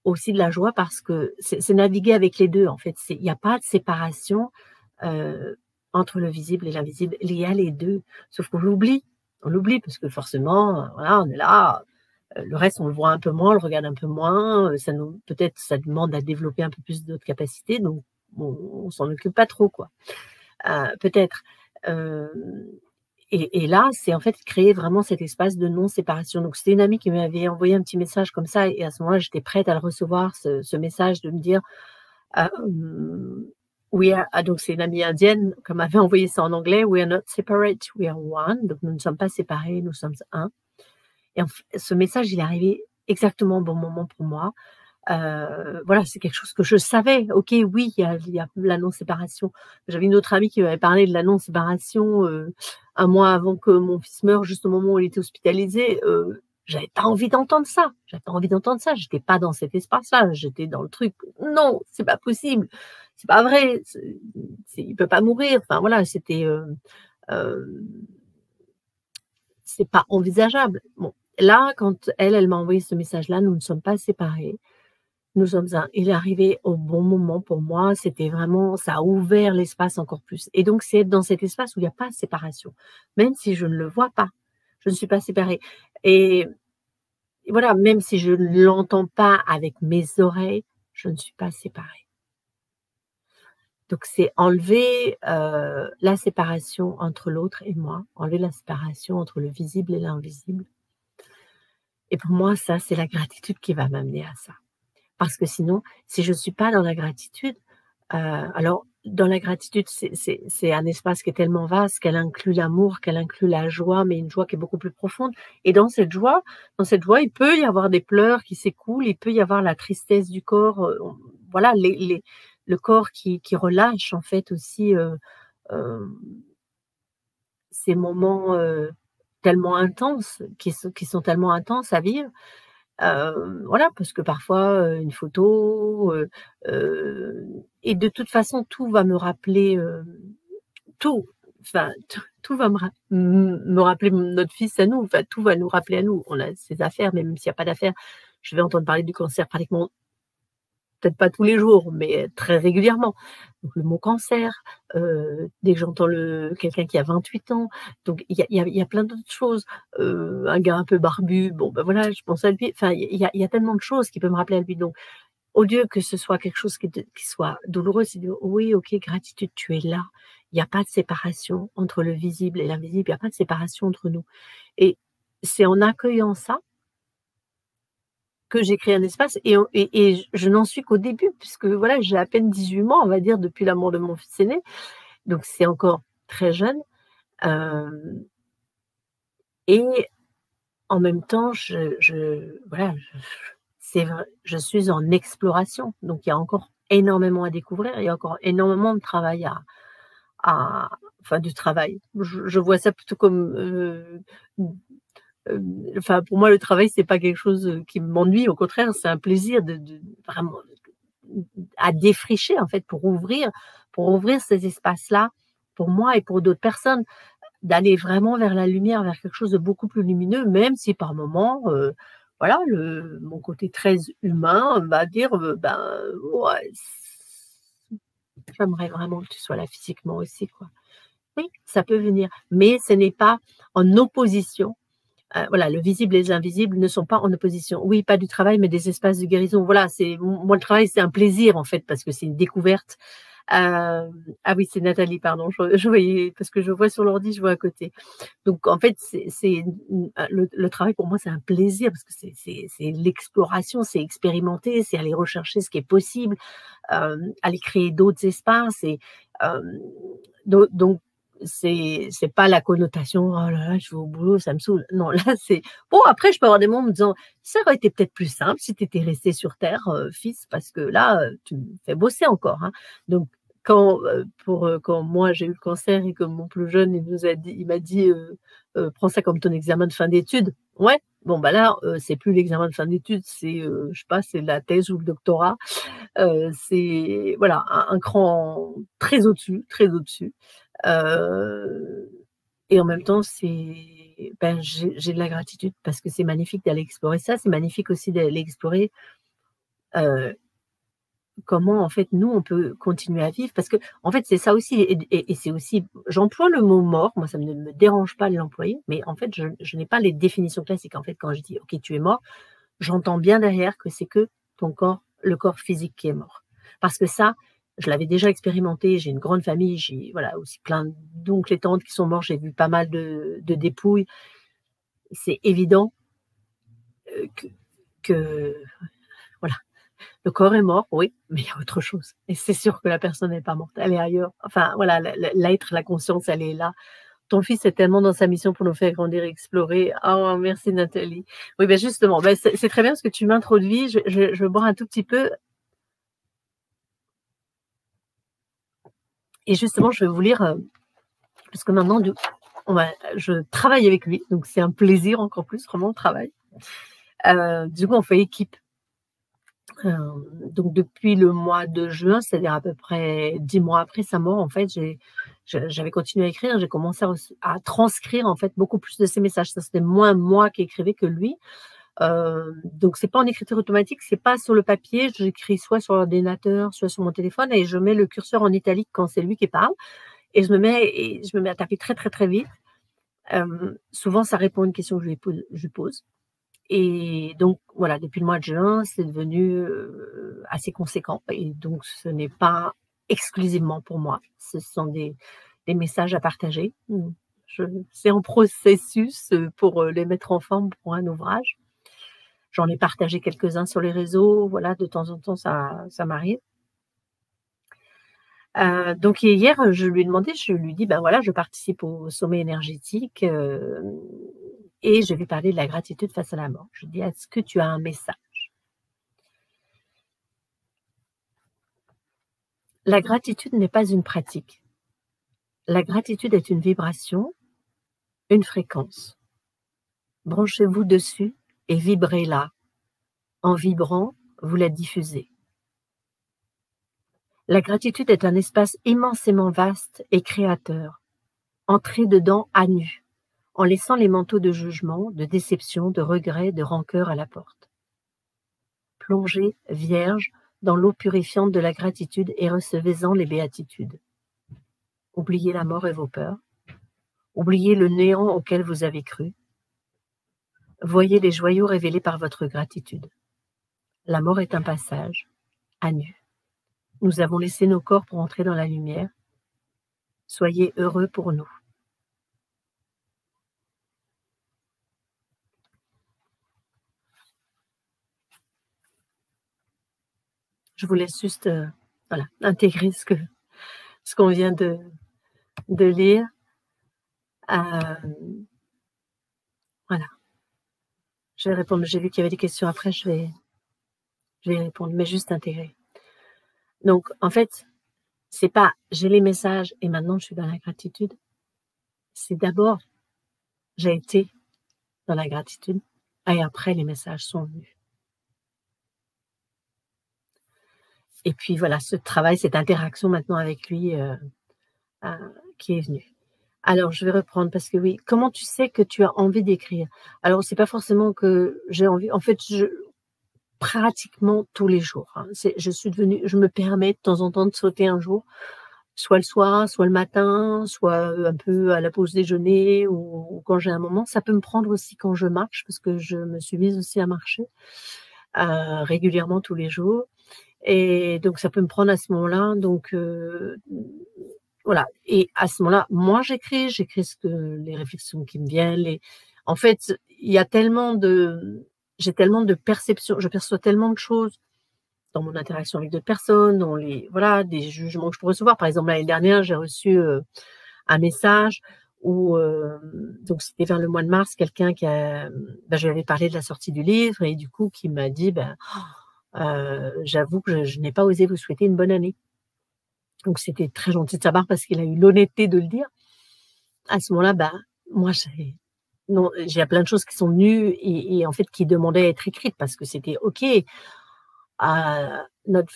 Aussi de la joie parce que c'est naviguer avec les 2 en fait. Il y a pas de séparation, heu, entre le visible et l'invisible. Il y a les 2, sauf on l'oublie parce que forcément, voilà, on est là, le reste on le voit un peu moins, on le regarde un peu moins, ça nous peut-être ça demande à développer un peu plus d'autres capacités donc on s'en occupe pas trop quoi, peut-être. Hem et là, c'est en fait créer vraiment cet espace de non-séparation. Donc c'était une amie qui m'avait envoyé un petit message comme ça et à ce moment-là, j'étais prête à le recevoir ce message de me dire, «We are» donc c'est une amie indienne qui m'avait envoyé ça en anglais: «We are not separate, we are one». Donc nous ne sommes pas séparés, nous sommes un et en f ce message, il est arrivé exactement au bon moment pour moi. Voilà, c'est quelque chose que je savais. OK, oui, il y a la non-séparation. J'avais une autre amie qui m'avait parlé de la non-séparation, 1 mois avant que mon fils meure, juste au moment où il était hospitalisé. J'avais pas envie d'entendre ça. J'avais pas envie d'entendre ça. J'étais pas dans cet espace-là. J'étais dans le truc: «Non, c'est pas possible, c'est pas vrai, il peut pas mourir». Enfin voilà, c'était, hem, c'est pas envisageable. Bon, là, quand elle m'a envoyé ce message-là, nous ne sommes pas séparés. Nous sommes un il est arrivé au bon moment pour moi, c'était vraiment ça a ouvert l'espace encore plus et donc c'est être dans cet espace où il y a pas de séparation, même si je ne le vois pas, je ne suis pas séparée et voilà, même si je ne l'entends pas avec mes oreilles, je ne suis pas séparée. Donc c'est enlever, la séparation entre l'autre et moi, enlever la séparation entre le visible et l'invisible et pour moi ça, c'est la gratitude qui va m'amener à ça. Parce que sinon, si je suis pas dans la gratitude, alors dans la gratitude, c'est un espace qui est tellement vaste qu'elle inclut l'amour, qu'elle inclut la joie, mais une joie qui est beaucoup plus profonde et dans cette joie, il peut y avoir des pleurs qui s'écoulent, il peut y avoir la tristesse du corps, on voilà les le corps qui relâche en fait aussi, hem, ces moments, tellement intenses, qui sont tellement intenses à vivre. Voilà, parce que parfois, une photo, et de toute façon, tout va me rappeler, tout. enfin, tout va me rappeler notre fils à nous, enfin, tout va nous rappeler à nous. On a ses affaires, mais même s'il y a pas d'affaires, je vais entendre parler du cancer pratiquement peut-être pas tous les jours, mais très régulièrement. Donc le mot cancer, dès que j'entends le quelqu'un qui a 28 ans, donc il y a plein d'autres choses. Un gars un peu barbu, bon, ben, voilà, je pense à lui. Enfin, il y a tellement de choses qui peuvent me rappeler à lui. Donc au lieu que ce soit quelque chose qui soit douloureux, c'est dire: «Oui, OK, gratitude, tu es là». Il y a pas de séparation entre le visible et l'invisible, il y a pas de séparation entre nous et c'est en accueillant ça que j'ai créé un espace et je n'en suis qu'au début puisque voilà, j'ai à peine 18 mois, on va dire, depuis la mort de mon fils aîné, donc c'est encore très jeune, hem et en même temps, voilà, c'est vrai, je suis en exploration, donc il y a encore énormément à découvrir, il y a encore énormément de travail à enfin du travail. Je vois ça plutôt comme, enfin pour moi le travail c'est pas quelque chose, qui m'ennuie, au contraire, c'est un plaisir de vraiment à défricher en fait pour ouvrir ces espaces-là, pour moi et pour d'autres personnes, d'aller vraiment vers la lumière, vers quelque chose de beaucoup plus lumineux, même si par moments, voilà, mon côté très humain va dire, ben, ouais, j'aimerais vraiment que tu sois là physiquement aussi, quoi. Oui, ça peut venir, mais ce n'est pas en opposition. Voilà, le visible et les invisibles ne sont pas en opposition. Oui, pas du travail, mais des espaces de guérison. Voilà, c'est moi le travail, c'est un plaisir en fait parce que c'est une découverte. Ah oui, c'est Nathalie, pardon, je voyais parce que je vois sur l'ordi, je vois à côté. Donc en fait, le travail pour moi, c'est un plaisir parce que c'est l'exploration, c'est expérimenter, c'est aller rechercher ce qui est possible, aller créer d'autres espaces et hem, donc c'est pas la connotation: «Oh là là, je vais au boulot, ça me saoule». Non, là, c'est bon, après je peux avoir des moments en me disant: «Ça aurait été peut-être plus simple si tu étais resté sur terre, fils, parce que là, tu me fais bosser encore, hein». Donc quand moi j'ai eu le cancer et que mon plus jeune, il m'a dit, «Prends ça comme ton examen de fin d'études». Ouais, bon, bah, là, c'est plus l'examen de fin d'études, c'est, je sais pas, c'est la thèse ou le doctorat. C'est voilà, un cran très au-dessus, très au-dessus. Heu et en même temps, ben, j'ai de la gratitude parce que c'est magnifique d'aller explorer ça. C'est magnifique aussi d'aller explorer, heu, comment en fait nous on peut continuer à vivre parce que en fait c'est ça aussi et c'est aussi j'emploie le mot mort, moi ça ne me dérange pas de l'employer, mais en fait je n'ai pas les définitions classiques. En fait, quand je dis: «OK, tu es mort», j'entends bien derrière que c'est que ton corps, le corps physique qui est mort. Parce que ça, je l'avais déjà expérimenté, j'ai une grande famille, j'ai voilà aussi plein d'oncles et tantes qui sont morts, j'ai vu pas mal de dépouilles. C'est évident, que voilà, le corps est mort, oui, mais il y a autre chose et c'est sûr que la personne n'est pas morte, elle est ailleurs. Enfin voilà, l'être, la conscience, elle est là. Ton fils est tellement dans sa mission pour nous faire grandir et explorer. Oh merci Nathalie. Oui, ben justement, ben c'est très bien parce que tu m'introduis, je vais boire un tout petit peu et justement je vais vous lire, parce que maintenant je travaille avec lui, donc c'est un plaisir encore plus, vraiment le travail. Du coup on fait équipe. Donc depuis le mois de juin, c'est-à-dire à peu près 10 mois après sa mort, en fait, j'avais continué à écrire, j'ai commencé à transcrire, en fait, beaucoup plus de ses messages. Ça, c'était moins moi qui écrivais que lui. Donc c'est pas en écriture automatique, c'est pas sur le papier, j'écris soit sur l'ordinateur, soit sur mon téléphone et je mets le curseur en italique quand c'est lui qui parle et je me mets à taper très, très, très vite. Souvent ça répond à une question que je lui pose. Et donc voilà, depuis le mois de juin, c'est devenu, assez conséquent et donc ce n'est pas exclusivement pour moi. Ce sont des messages à partager. Je c'est en processus, pour, les mettre en forme pour un ouvrage. J'en ai partagé quelques-uns sur les réseaux, voilà, de temps en temps ça m'arrive. Donc hier, je lui ai demandé, je lui ai dit: «Ben voilà, je participe au sommet énergétique, et je vais parler de la gratitude face à la mort». Je lui ai dit: «Est-ce que tu as un message?» La gratitude n'est pas une pratique. La gratitude est une vibration, une fréquence. Branchez-vous dessus et vibrez-la. En vibrant, vous la diffusez. La gratitude est un espace immensément vaste et créateur. Entrez dedans à nu, en laissant les manteaux de jugement, de déception, de regret, de rancœur à la porte. Plongez, vierge, dans l'eau purifiante de la gratitude et recevez-en les béatitudes. Oubliez la mort et vos peurs. Oubliez le néant auquel vous avez cru. Voyez les joyaux révélés par votre gratitude. La mort est un passage, à nu. Nous avons laissé nos corps pour entrer dans la lumière. Soyez heureux pour nous. Je vous laisse juste voilà, intégrer ce qu'on vient de lire. Voilà. Je vais répondre. J'ai vu qu'il y avait des questions après, je vais y répondre, mais juste intégrer. Donc, en fait, c'est pas j'ai les messages et maintenant je suis dans la gratitude. C'est d'abord j'ai été dans la gratitude et après les messages sont venus. Et puis voilà, ce travail, cette interaction maintenant avec lui qui est venue. Alors, je vais reprendre parce que oui, comment tu sais que tu as envie d'écrire? Alors, c'est pas forcément que j'ai envie. En fait, pratiquement tous les jours. Hein. Je me permets de temps en temps de sauter un jour, soit le soir, soit le matin, soit un peu à la pause déjeuner ou quand j'ai un moment. Ça peut me prendre aussi quand je marche parce que je me suis mise aussi à marcher régulièrement tous les jours. Et donc, ça peut me prendre à ce moment-là. Donc, voilà. Et à ce moment-là, moi, j'écris les réflexions qui me viennent. En fait, j'ai tellement de perceptions, je perçois tellement de choses dans mon interaction avec d'autres personnes, des jugements que je peux recevoir. Par exemple, l'année dernière, j'ai reçu un message où, donc c'était vers le mois de mars, quelqu'un je lui avais parlé de la sortie du livre et du coup, qui m'a dit, j'avoue que je n'ai pas osé vous souhaiter une bonne année. Donc c'était très gentil de sa part parce qu'il a eu l'honnêteté de le dire. À ce moment-là, moi j'ai plein de choses qui sont venues et en fait qui demandaient à être écrites parce que c'était OK. Notre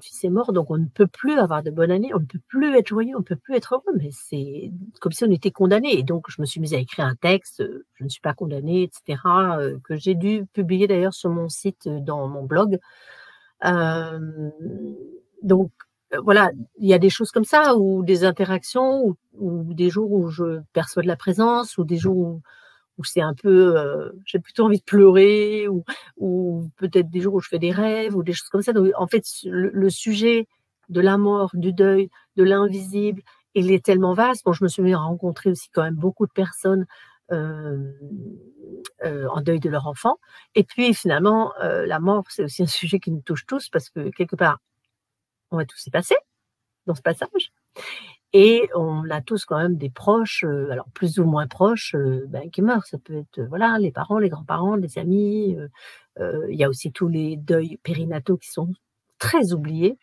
fils est mort, donc on ne peut plus avoir de bonne année, on ne peut plus être joyeux, on ne peut plus être heureux, mais c'est comme si on était condamné. Et donc je me suis mise à écrire un texte, je ne suis pas condamnée, etc., que j'ai dû publier d'ailleurs sur mon site, dans mon blog. Donc voilà, il y a des choses comme ça ou des interactions ou des jours où je perçois de la présence ou des jours où c'est un peu, j'ai plutôt envie de pleurer ou peut-être des jours où je fais des rêves ou des choses comme ça. Donc en fait, le sujet de la mort, du deuil, de l'invisible, il est tellement vaste. Bon, je me suis mis à rencontrer aussi quand même beaucoup de personnes en deuil de leur enfant. Et puis finalement, la mort, c'est aussi un sujet qui nous touche tous parce que quelque part, on va tous y passer dans ce passage. Et on a tous quand même des proches, alors plus ou moins proches, qui meurent. Ça peut être, voilà, les parents, les grands-parents, les amis. Il y a aussi tous les deuils périnataux qui sont très oubliés.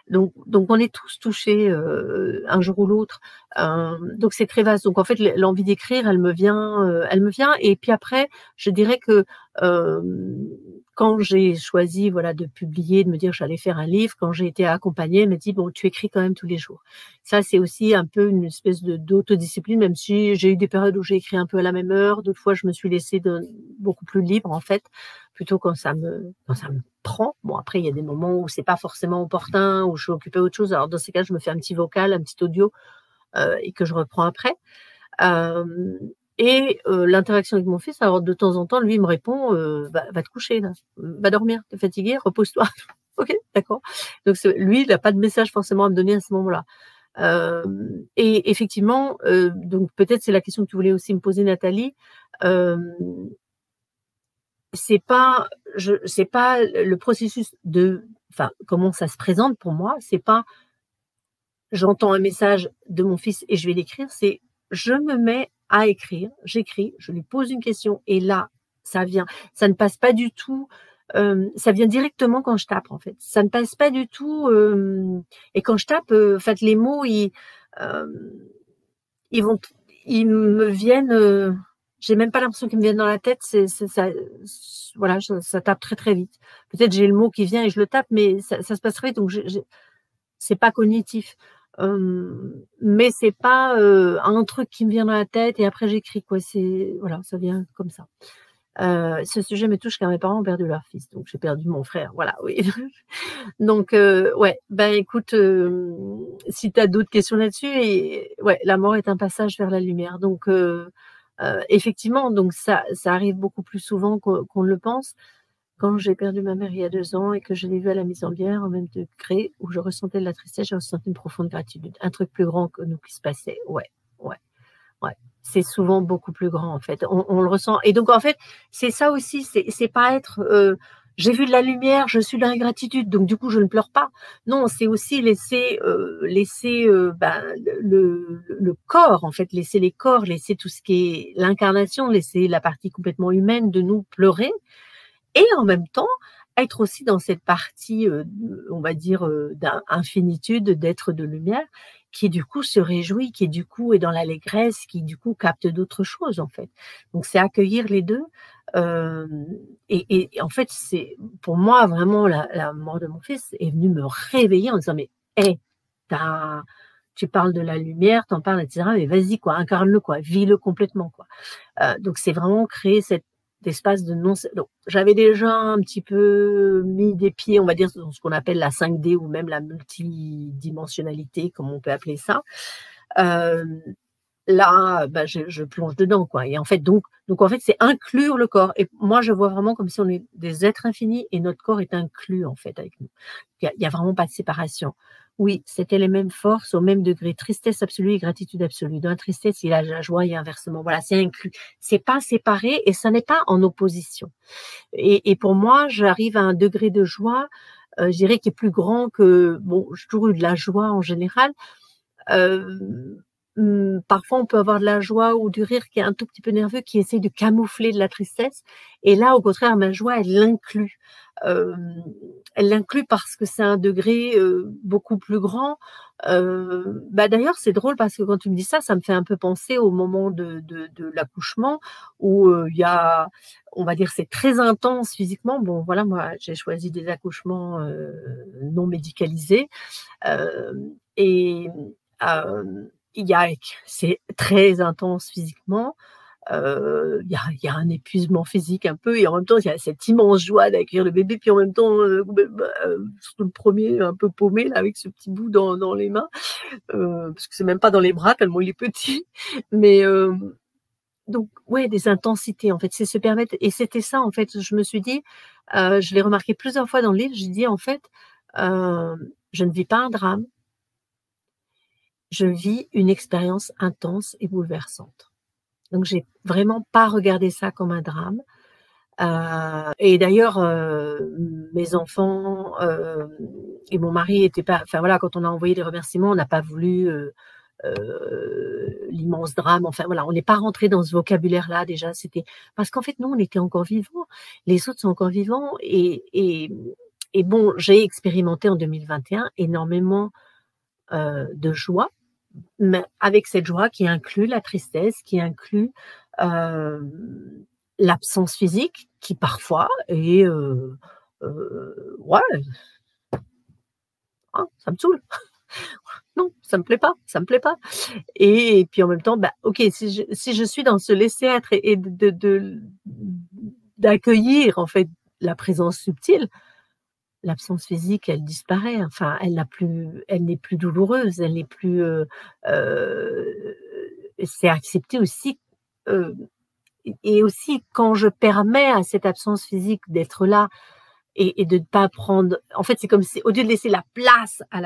Donc on est tous touchés un jour ou l'autre. Donc c'est très vaste. Donc en fait, l'envie d'écrire, elle me vient. Et puis après, je dirais que quand j'ai choisi, voilà, de publier, de me dire que j'allais faire un livre, quand j'ai été accompagnée, elle m'a dit bon, tu écris quand même tous les jours. Ça, c'est aussi un peu une espèce d'autodiscipline, même si j'ai eu des périodes où j'ai écrit un peu à la même heure. D'autres fois, je me suis laissée beaucoup plus libre, en fait, plutôt quand ça me prend. Bon, après, il y a des moments où c'est pas forcément opportun, où je suis occupée à autre chose. Alors, dans ces cas, je me fais un petit vocal, un petit audio, et que je reprends après. L'interaction avec mon fils, alors de temps en temps, lui, il me répond, va te coucher, là. Va dormir, t'es fatigué, repose-toi. OK, d'accord. Donc lui, il n'a pas de message forcément à me donner à ce moment-là. Et effectivement, donc peut-être c'est la question que tu voulais aussi me poser, Nathalie. C'est pas le processus comment ça se présente pour moi, c'est pas j'entends un message de mon fils et je vais l'écrire, c'est je me mets à écrire, j'écris, je lui pose une question et là, ça vient. Ça ne passe pas du tout, ça vient directement quand je tape, en fait. Ça ne passe pas du tout, et quand je tape, en fait, les mots, ils me viennent, j'ai même pas l'impression qu'ils me viennent dans la tête, ça, voilà, ça tape très, très vite. Peut-être j'ai le mot qui vient et je le tape, mais ça se passe très vite, donc c'est pas cognitif. Mais c'est pas un truc qui me vient dans la tête et après j'écris quoi. C'est voilà, ça vient comme ça. Ce sujet me touche car mes parents ont perdu leur fils, donc j'ai perdu mon frère. Voilà, oui. Donc ouais, ben écoute, si tu as d'autres questions là-dessus, et ouais, la mort est un passage vers la lumière. Donc effectivement, donc ça arrive beaucoup plus souvent qu'on ne le pense. Quand j'ai perdu ma mère il y a 2 ans et que je l'ai vue à la mise en bière au même degré où je ressentais de la tristesse, j'ai ressenti une profonde gratitude. Un truc plus grand que nous qui se passait. Ouais, ouais, ouais. C'est souvent beaucoup plus grand en fait. On le ressent. Et donc en fait, c'est ça aussi. C'est pas être j'ai vu de la lumière, je suis dans la gratitude, donc du coup je ne pleure pas. Non, c'est aussi laisser ben, le corps en fait, laisser les corps, laisser tout ce qui est l'incarnation, laisser la partie complètement humaine de nous pleurer. Et en même temps, être aussi dans cette partie, on va dire, d'infinitude, d'être de lumière, qui du coup se réjouit, qui du coup est dans l'allégresse, qui du coup capte d'autres choses en fait. Donc c'est accueillir les 2. Et en fait, c'est pour moi vraiment la mort de mon fils est venue me réveiller en disant: «Mais hé, tu parles de la lumière, tu en parles et cetera, mais vas-y quoi, incarne-le quoi, vis-le complètement quoi». Donc c'est vraiment créer cet espace de non. Donc j'avais déjà un petit peu mis des pieds, on va dire, dans ce qu'on appelle la 5D ou même la multidimensionnalité, comme on peut appeler ça. Là, bah, je plonge dedans, quoi. Et en fait, donc en fait, c'est inclure le corps. Et moi, je vois vraiment comme si on est des êtres infinis et notre corps est inclus, en fait, avec nous. Il y a vraiment pas de séparation. Oui, c'était les mêmes forces au même degré, tristesse absolue et gratitude absolue. Dans la tristesse, il y a la joie et inversement. Voilà, c'est inclus. C'est pas séparé et ça n'est pas en opposition. Et pour moi, j'arrive à un degré de joie, je dirais, qui est plus grand que, bon, j'ai toujours eu de la joie en général. Parfois, on peut avoir de la joie ou du rire qui est un tout petit peu nerveux, qui essaie de camoufler de la tristesse. Et là, au contraire, ma joie, elle l'inclut. Elle l'inclut parce que c'est un degré beaucoup plus grand. Bah d'ailleurs, c'est drôle parce que quand tu me dis ça, ça me fait un peu penser au moment de l'accouchement où il y a, on va dire, c'est très intense physiquement. Bon, voilà, moi, j'ai choisi des accouchements non médicalisés. Et il y a c'est très intense physiquement, il y a un épuisement physique un peu et en même temps, il y a cette immense joie d'accueillir le bébé, puis en même temps, surtout le premier un peu paumé là avec ce petit bout dans les mains, parce que c'est même pas dans les bras tellement il est petit. Mais donc ouais, des intensités en fait, c'est se permettre et c'était ça en fait, je me suis dit, je l'ai remarqué plusieurs fois dans le livre, j'ai dit: «En fait, je ne vis pas un drame, je vis une expérience intense et bouleversante». Donc j'ai vraiment pas regardé ça comme un drame. Et d'ailleurs, mes enfants, et mon mari étaient pas, enfin voilà, quand on a envoyé les remerciements, on n'a pas voulu, l'immense drame, enfin voilà, on n'est pas rentré dans ce vocabulaire-là déjà, c'était parce qu'en fait, nous, on était encore vivants, les autres sont encore vivants et bon, j'ai expérimenté en 2021 énormément, de joie, mais avec cette joie qui inclut la tristesse, qui inclut, l'absence physique qui parfois est, ouais, hein, ça me saoule. Non, ça me plaît pas, ça me plaît pas. Et puis en même temps, bah, OK, si je suis dans ce laisser être et d'accueillir en fait la présence subtile, l'absence physique, elle disparaît. Enfin, elle n'est plus douloureuse, elle n'est plus, c'est accepter aussi, heu et aussi quand je permets à cette absence physique d'être là et de ne pas prendre, en fait, c'est comme si au lieu de laisser la place à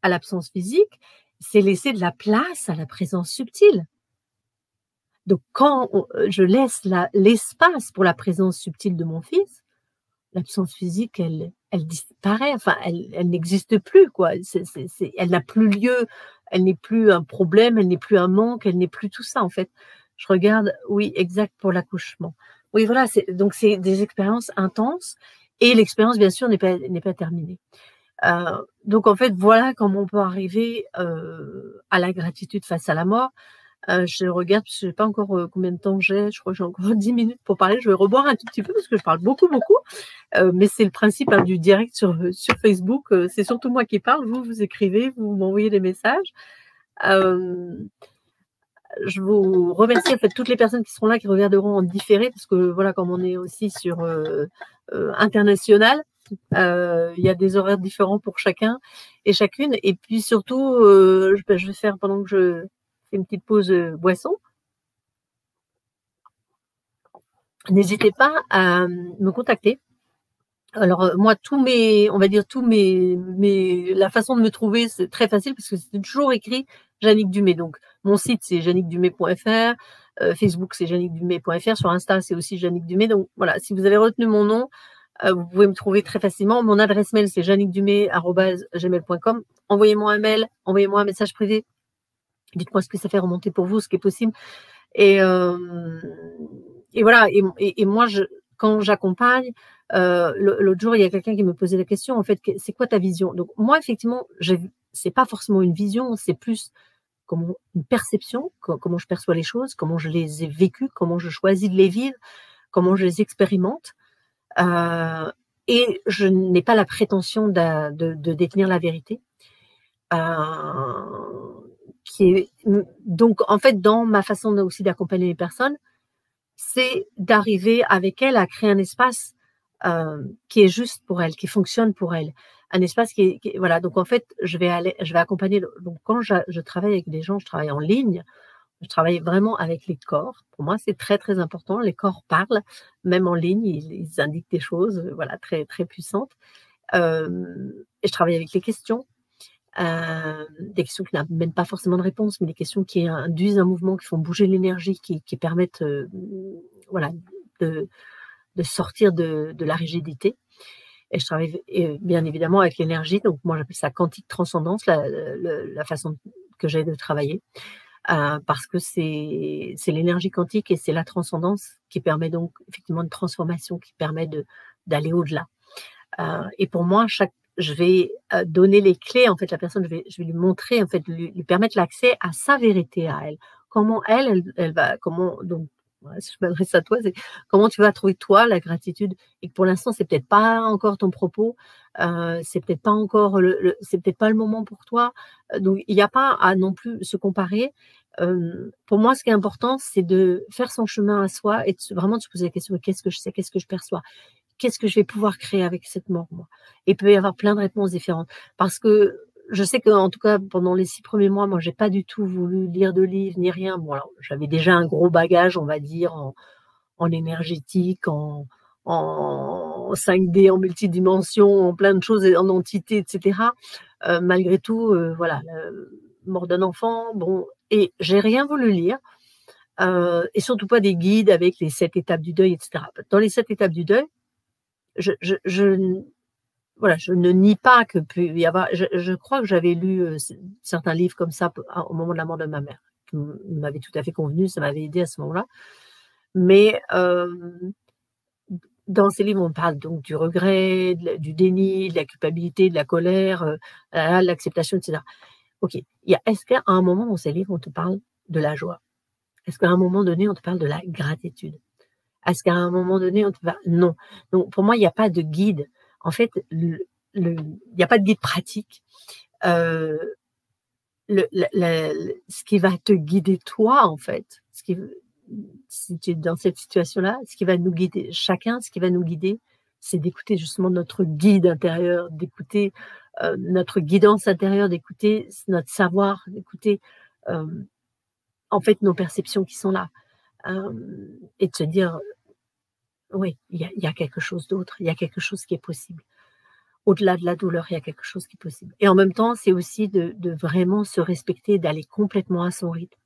l'absence physique, c'est laisser de la place à la présence subtile. Donc quand je laisse l'espace pour la présence subtile de mon fils, l'absence physique, elle disparaît, enfin elle n'existe plus quoi. Elle n'a plus lieu, elle n'est plus un problème, elle n'est plus un manque, elle n'est plus tout ça en fait. Je regarde, oui, exact, pour l'accouchement. Oui voilà, c'est des expériences intenses et l'expérience bien sûr n'est pas terminée. Donc en fait, voilà comment on peut arriver, à la gratitude face à la mort. Je regarde, je sais pas encore combien de temps j'ai. Je crois que j'ai encore 10 minutes pour parler. Je vais reboire un tout petit peu parce que je parle beaucoup, beaucoup. Mais c'est le principe du direct sur Facebook. C'est surtout moi qui parle. Vous écrivez, vous m'envoyez des messages. Je vous remercie en fait toutes les personnes qui seront là, qui regarderont en différé, parce que voilà, comme on est aussi sur international, il y a des horaires différents pour chacun et chacune. Et puis surtout, je vais faire, pendant que je fais une petite pause boisson, n'hésitez pas à me contacter. Alors moi, la façon de me trouver, c'est très facile parce que c'est toujours écrit Jannick Dumay. Donc mon site, c'est jannickdumay.fr, Facebook, c'est jannickdumay.fr, sur Insta, c'est aussi Jannick Dumay. Donc voilà, si vous avez retenu mon nom, vous pouvez me trouver très facilement. Mon adresse mail, c'est jannickdumay@gmail.com. Envoyez-moi un mail, envoyez-moi un message privé. Dites-moi ce que ça fait remonter pour vous, ce qui est possible. Et voilà. Et moi, quand j'accompagne, l'autre jour, il y a quelqu'un qui me posait la question, en fait, c'est quoi ta vision? Donc moi, effectivement, c'est pas forcément une vision, c'est plus une perception, comment je perçois les choses, comment je les ai vécues, comment je choisis de les vivre, comment je les expérimente. Et je n'ai pas la prétention de détenir la vérité. Donc, en fait, dans ma façon aussi d'accompagner les personnes, c'est d'arriver avec elles à créer un espace qui est juste pour elles, qui fonctionne pour elles. Un espace voilà. Donc, en fait, je vais accompagner. Donc, quand je travaille avec des gens, je travaille en ligne, je travaille vraiment avec les corps. Pour moi, c'est très, très important. Les corps parlent, même en ligne, ils indiquent des choses, voilà, très, très puissantes. Et je travaille avec les questions. Des questions qui n'amènent pas forcément de réponse, mais des questions qui induisent un mouvement, qui font bouger l'énergie, qui permettent voilà, de sortir de la rigidité. Et je travaille bien évidemment avec l'énergie, donc moi j'appelle ça quantique transcendance, la façon que j'ai de travailler, parce que c'est l'énergie quantique et c'est la transcendance qui permet donc effectivement une transformation, qui permet d'aller au-delà. Et pour moi, je vais donner les clés, en fait, la personne, je vais lui montrer, en fait, lui permettre l'accès à sa vérité à elle. Comment elle va, donc, si je m'adresse à toi, c'est comment tu vas trouver toi la gratitude, et que pour l'instant, c'est peut-être pas encore ton propos, c'est peut-être pas encore c'est peut-être pas le moment pour toi. Donc, il n'y a pas à non plus se comparer. Pour moi, ce qui est important, c'est de faire son chemin à soi et vraiment de se poser la question: qu'est-ce que je sais, qu'est-ce que je perçois? Qu'est-ce que je vais pouvoir créer avec cette mort, moi? Et il peut y avoir plein de réponses différentes. Parce que je sais qu'en tout cas, pendant les 6 premiers mois, moi, j'ai pas du tout voulu lire de livres ni rien. Bon, alors, j'avais déjà un gros bagage, on va dire, en énergétique, en 5D, en multidimension, en plein de choses, en entité, etc. Malgré tout, voilà, mort d'un enfant, bon, et j'ai rien voulu lire. Et surtout pas des guides avec les 7 étapes du deuil, etc. Dans les 7 étapes du deuil, voilà, je ne nie pas que peut y avoir. Je crois que j'avais lu certains livres comme ça au moment de la mort de ma mère, qui m'avait tout à fait convenu, ça m'avait aidé à ce moment-là. Mais dans ces livres, on parle donc du regret, du déni, de la culpabilité, de la colère, l'acceptation, etc. Ok, est-ce qu'à un moment dans ces livres, on te parle de la joie? Est-ce qu'à un moment donné, on te parle de la gratitude? Est-ce qu'à un moment donné, on te parle? Non. Donc pour moi, il n'y a pas de guide. En fait, il n'y a pas de guide pratique. Ce qui va te guider toi, en fait, si tu es dans cette situation-là, ce qui va nous guider chacun, ce qui va nous guider, c'est d'écouter justement notre guide intérieur, d'écouter notre guidance intérieure, d'écouter notre savoir, d'écouter en fait nos perceptions qui sont là, et de se dire oui, il y a quelque chose d'autre, il y a quelque chose qui est possible. Au-delà de la douleur, il y a quelque chose qui est possible. Et en même temps, c'est aussi de vraiment se respecter, d'aller complètement à son rythme,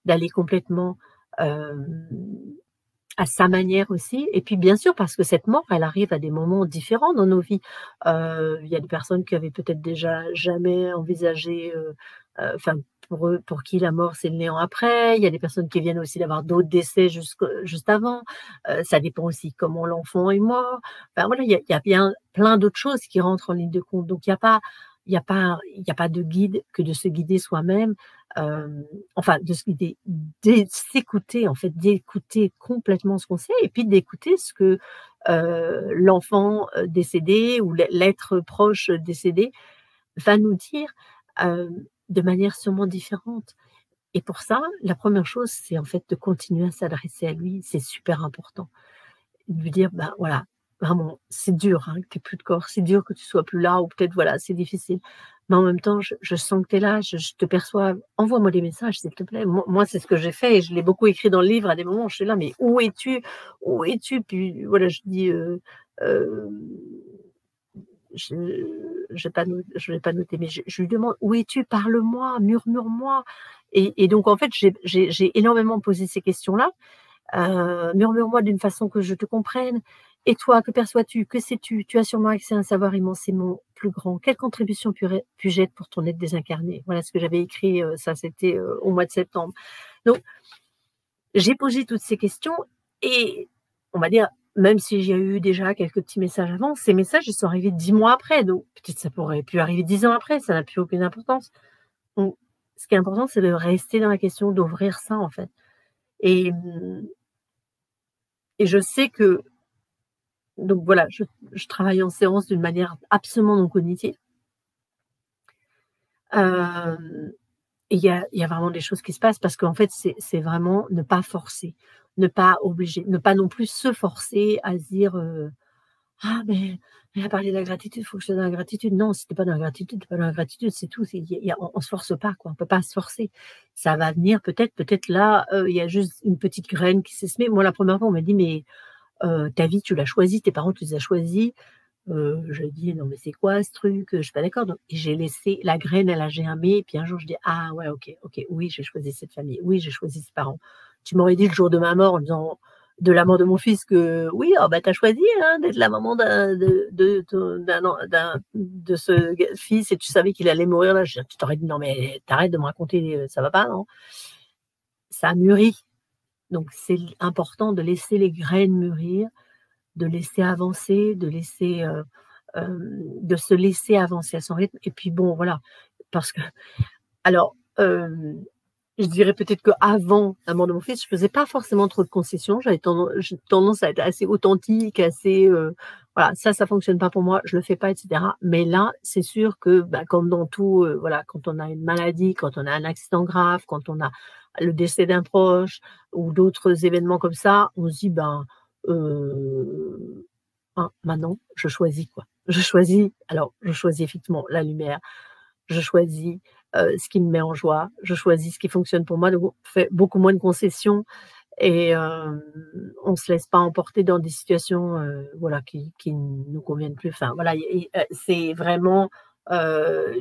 d'aller complètement à sa manière aussi. Et puis bien sûr, parce que cette mort, elle arrive à des moments différents dans nos vies. Il y a des personnes qui avaient peut-être déjà jamais envisagé, enfin pour qui la mort c'est le néant après. Il y a des personnes qui viennent aussi d'avoir d'autres décès juste avant. Ça dépend aussi comment l'enfant est mort. Enfin voilà, il y a bien plein d'autres choses qui rentrent en ligne de compte. Donc il n'y a pas il y a pas de guide que de se guider soi-même, enfin de se guider, s'écouter en fait, d'écouter complètement ce qu'on sait et puis d'écouter ce que, l'enfant, décédé ou l'être proche décédé va nous dire, de manière sûrement différente. Et pour ça, la première chose, c'est en fait de continuer à s'adresser à lui, c'est super important. De lui dire: «Ben, voilà, vraiment, c'est dur, hein, que tu aies plus de corps, c'est dur que tu sois plus là ou peut-être, voilà, c'est difficile. Mais en même temps, je sens que tu es là, je te perçois. Envoie-moi des messages, s'il te plaît». Moi, c'est ce que j'ai fait et je l'ai beaucoup écrit dans le livre. À des moments, je suis là: «Mais où es-tu? Où es-tu?» Puis voilà, je dis, hem, je je vais pas noter, mais je lui demande: «Où es-tu? Parle-moi, murmure-moi». Et donc en fait, j'ai énormément posé ces questions-là. Murmure-moi d'une façon que je te comprenne. Et toi, que perçois-tu? Que sais-tu? Tu as sûrement accès à un savoir immensément plus grand. Quelle contribution puis-je être pour ton être désincarné? Voilà ce que j'avais écrit, ça c'était, au mois de septembre. Donc j'ai posé toutes ces questions et on va dire, même si j'ai eu déjà quelques petits messages avant, ces messages, ils sont arrivés 10 mois après, donc peut-être ça pourrait pu arriver 10 ans après, ça n'a plus aucune importance. Donc ce qui est important, c'est de rester dans la question, d'ouvrir ça, en fait. Et et je sais que donc voilà, je travaille en séance d'une manière absolument non cognitive. Hem Et il y a vraiment des choses qui se passent parce qu'en fait, c'est vraiment ne pas forcer, ne pas obliger, ne pas non plus se forcer à se dire, «Ah mais elle a parlé de la gratitude, il faut que je sois dans la gratitude». Non, si tu es pas dans la gratitude, tu es pas dans la gratitude, c'est tout. C'est il y a on se force pas quoi, on peut pas se forcer. Ça va venir peut-être là, il y a juste une petite graine qui s'est semée. Moi, la première fois, on m'a dit: «Mais, ta vie, tu l'as choisie, tes parents, tu les as choisis». Je dis: «Non mais c'est quoi ce truc? Je suis pas d'accord», donc et j'ai laissé la graine, elle a germé et puis un jour je dis: «Ah ouais, OK, oui, j'ai choisi cette famille, oui, j'ai choisi ces parents». Tu m'aurais dit le jour de ma mort en disant de la mort de mon fils que: «Oui, ah bah, tu as choisi, hein, d'être la maman de ton d'un de ce fils et tu savais qu'il allait mourir là», je t'aurais dit: «Non mais tu arrêtes de me raconter, ça va pas, non?» Ça a mûri, donc c'est important de laisser les graines mûrir, de laisser avancer, de se laisser avancer à son rythme et puis bon voilà, parce que alors, je dirais peut-être qu'avant la mort de mon fils, je faisais pas forcément trop de concessions. J'ai tendance à être assez authentique, assez, voilà, ça fonctionne pas pour moi, je le fais pas et cetera. Mais là, c'est sûr que, bah, comme dans tout, voilà, quand on a une maladie, quand on a un accident grave, quand on a le décès d'un proche ou d'autres événements comme ça, on se dit: «Ben, heu, hein, maintenant je choisis quoi». Je choisis effectivement la lumière, je choisis, ce qui me met en joie, je choisis ce qui fonctionne pour moi, donc on fait beaucoup moins de concessions et on se laisse pas emporter dans des situations, voilà, qui ne nous conviennent plus. Enfin voilà, c'est vraiment, heu,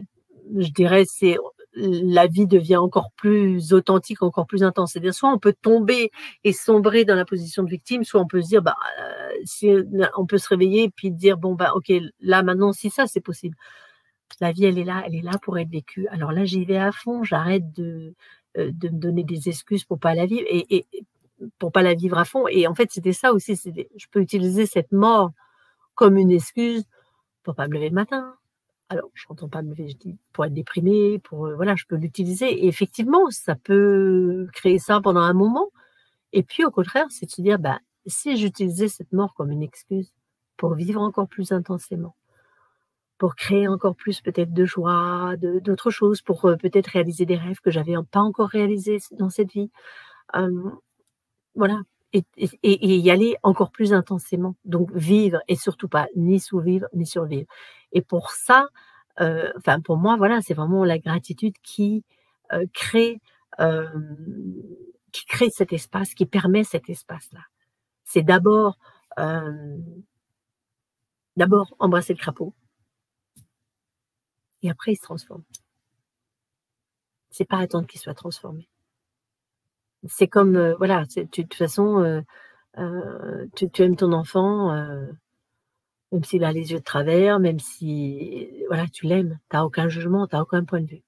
je dirais, c'est la vie devient encore plus authentique, encore plus intense. C'est-à-dire soit on peut tomber et sombrer dans la position de victime, soit on peut se dire, bah, si on peut se réveiller et puis dire: «Bon, bah, OK, là maintenant si ça c'est possible». La vie, elle est là pour être vécue. Alors là, j'y vais à fond, j'arrête de me donner des excuses pour pas la vivre et pour pas la vivre à fond et en fait, c'était ça aussi, c'était je peux utiliser cette mort comme une excuse pour pas me lever le matin. Alors, je n'entends pas me lever, je dis pour être déprimée, pour, voilà, je peux l'utiliser et effectivement, ça peut créer ça pendant un moment et puis au contraire, c'est de se dire: «Bah, si j'utilisais cette mort comme une excuse pour vivre encore plus intensément». Pour créer encore plus peut-être de joie, d'autres choses, pour, peut-être réaliser des rêves que j'avais pas encore réalisés dans cette vie. Hem, voilà et y aller encore plus intensément. Donc vivre et surtout pas ni sous-vivre ni survivre et pour ça, enfin pour moi, voilà, c'est vraiment la gratitude heu, crée, hem, qui crée cet espace, qui permet cet espace-là. C'est d'abord embrasser le crapaud et après il se transforme. C'est pas attendre qu'il soit transformé. C'est comme, voilà, de toute façon, tu aimes ton enfant, même s'il a les yeux de travers, même si voilà, tu l'aimes, tu as aucun jugement, tu as aucun point de vue.